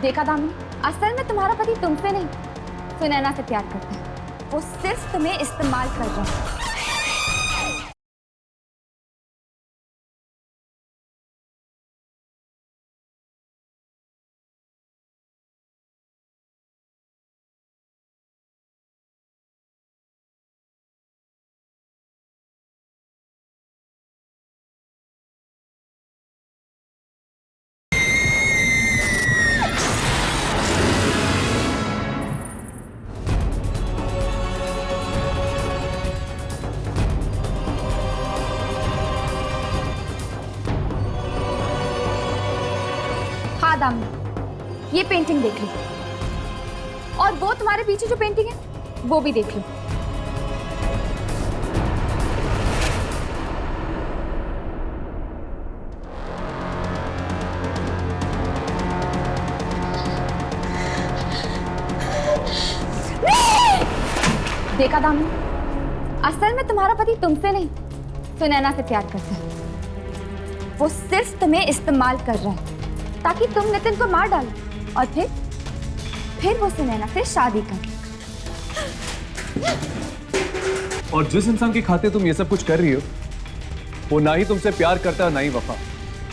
देखा दामिनी, असल में तुम्हारा पति तुमसे नहीं, सुनैना से प्यार करता है। वो सिर्फ तुम्हें इस्तेमाल कर रहा है। ये पेंटिंग देख लो, और वो तुम्हारे पीछे जो पेंटिंग है वो भी देख लो। देखा दामिनी, असल में तुम्हारा पति तुमसे नहीं सुनैना से प्यार करता है। वो सिर्फ तुम्हें इस्तेमाल कर रहा है ताकि तुम नितिन को मार डालो और फिर वो सुनैना से शादी कर। और जिस इंसान के खाते तुम ये सब कुछ कर रही हो, वो ना ही तुमसे प्यार करता है ना ही वफा।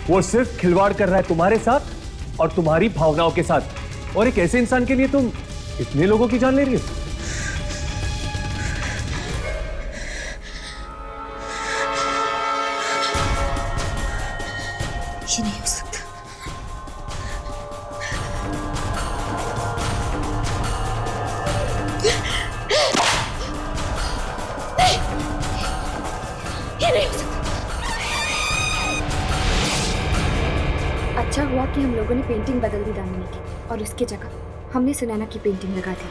वो सिर्फ खिलवाड़ कर रहा है तुम्हारे साथ और तुम्हारी भावनाओं के साथ। और एक ऐसे इंसान के लिए तुम इतने लोगों की जान ले रही हो। ये नहीं हो सकता। ये नहीं हो सकता। अच्छा हुआ कि हम लोगों ने पेंटिंग बदल दी दामिनी की, और उसकी जगह हमने सुनैना की पेंटिंग लगा दी।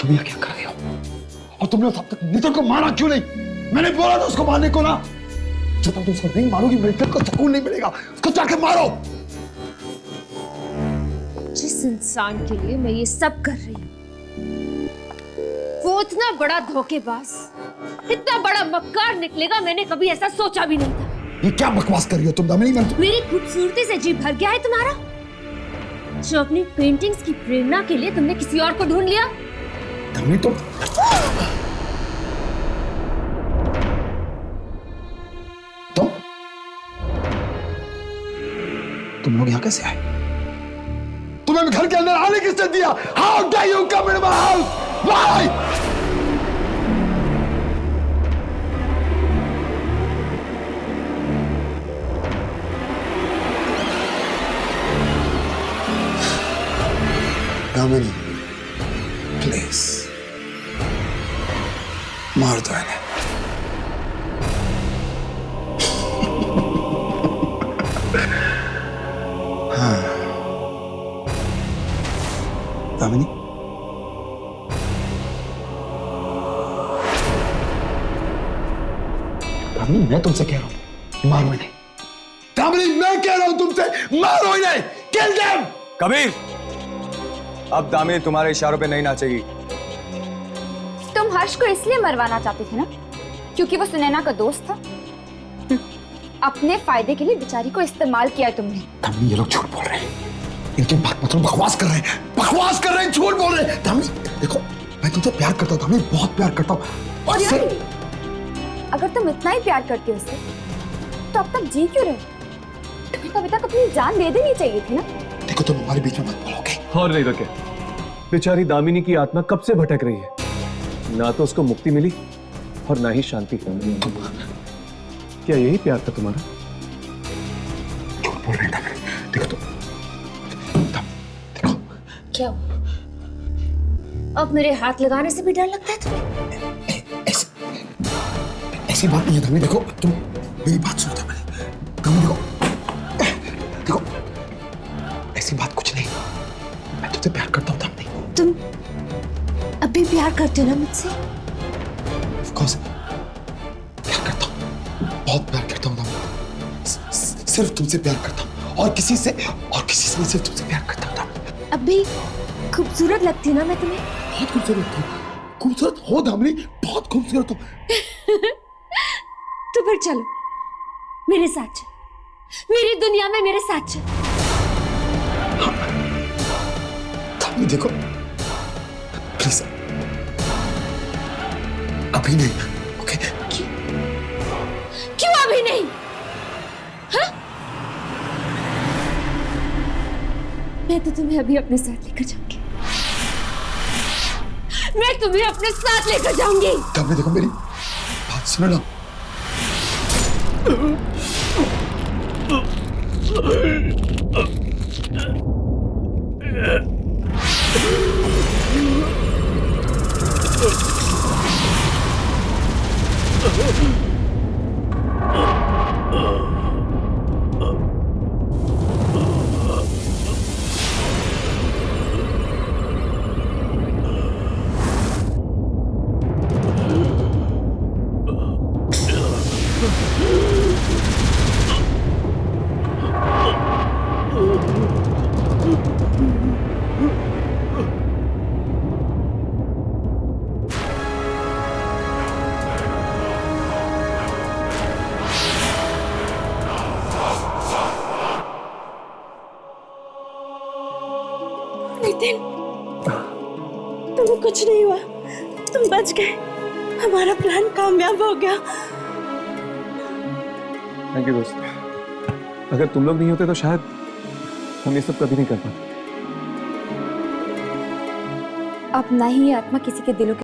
तुम यहाँ क्या कर रहे हो? और तुमने तब तक नितिन को मारा क्यों नहीं? मैंने बोला था उसको मारने को ना। जब तक तुम उसको नहीं मारोगी मेरे दिल को सुकून नहीं मिलेगा। उसको जाके मारो। जिस इंसान के लिए मैं ये सब कर रही हूँ, वो इतना बड़ा धोखेबाज, इतना बड़ा मक्कार निकलेगा, मैंने कभी ऐसा सोचा भी नहीं था। ये क्या बकवास कर रही हो तुम दामिनी? मेरी खूबसूरती से जी भर गया है तुम्हारा, जो अपनी पेंटिंग्स की प्रेरणा के लिए तुमने किसी और को ढूंढ लिया। दामिनी तुम लोग यहाँ कैसे आए? तुम्हें घर के अंदर आने किसने दिया? How dare you come into my house? Why? Damini, please मार दो इन्हें। हाँ दामिनी, दामिनी मैं तुमसे कह रहा हूं मारो इन्हें। दामिनी मैं कह रहा हूं तुमसे मारो इन्हें। Kill them. कबीर, अब दामिनी तुम्हारे इशारों पे नहीं नाचेगी। तुम हर्ष को इसलिए मरवाना चाहते थे ना क्योंकि वो सुनैना का दोस्त था। अपने फायदे के लिए बेचारी को इस्तेमाल किया है तुमने। दामिनी ये लोग झूठ बोल रहे हैं। इनकी बात मतलब बकवास कर रहे हैं, बकवास कर रहे हैं, झूठ बोल रहे हैं। दामिनी देखो, मैं तुमसे प्यार करता हूँ दामिनी, बहुत प्यार करता हूँ। और यार, अगर तुम इतना ही प्यार करते हो उससे तो अब तक जी क्यों रहे? तुम्हें कभी तक अपनी जान दे देनी चाहिए थी ना। देखो तुम हमारे बीच में मत बोलोगे। और नहीं तो क्या, बेचारी दामिनी की आत्मा कब से भटक रही है। ना तो उसको मुक्ति मिली और ना ही शांति। क्या यही प्यार था तुम्हारा? झूठ बोल रहे हैं। देखो तुम, देखो क्या हुआ? अब मेरे हाथ लगाने से भी डर लगता है तुम्हें? ऐसी बात नहीं है दामिनी। देखो तुम मेरी बात सुनो दामिनी। देखो ऐसी बात कुछ नहीं। मैं तुझसे प्यार करता हूँ दामिनी। तुम अभी प्यार करते हो ना मुझसे? Of course, प्यार करता हूँ, बहुत प्यार करता हूँ दामिनी। सिर्फ तुमसे प्यार करता हूँ और किसी से नहीं, सिर्फ तुमसे प्यार करता हूँ दामिनी। अभी खूबसूरत लगती हूँ ना मैं तुम्हें? बहुत खूबसूरत लगती हूँ। खूबसूरत हो दामिनी, बहुत खूबसूरत हो। तो फिर चलो मेरे साथ चल, मेरी दुनिया में मेरे साथ चल। दामिनी देखो प्लीज, अभी नहीं। ओके? क्यों अभी नहीं? हाँ? मैं तो तुम्हें अभी अपने साथ लेकर जाऊंगी। मैं तुम्हें अपने साथ लेकर जाऊंगी। दामिनी देखो मेरी बात सुनो ना। कुछ नहीं हुआ, तुम बच गए, हमारा प्लान कामयाब हो गया। थैंक यू दोस्त। अगर तुम लोग नहीं होते तो शायद हम ये सब कभी नहीं कर पाते। अब ना ही ये आत्मा किसी के दिलों के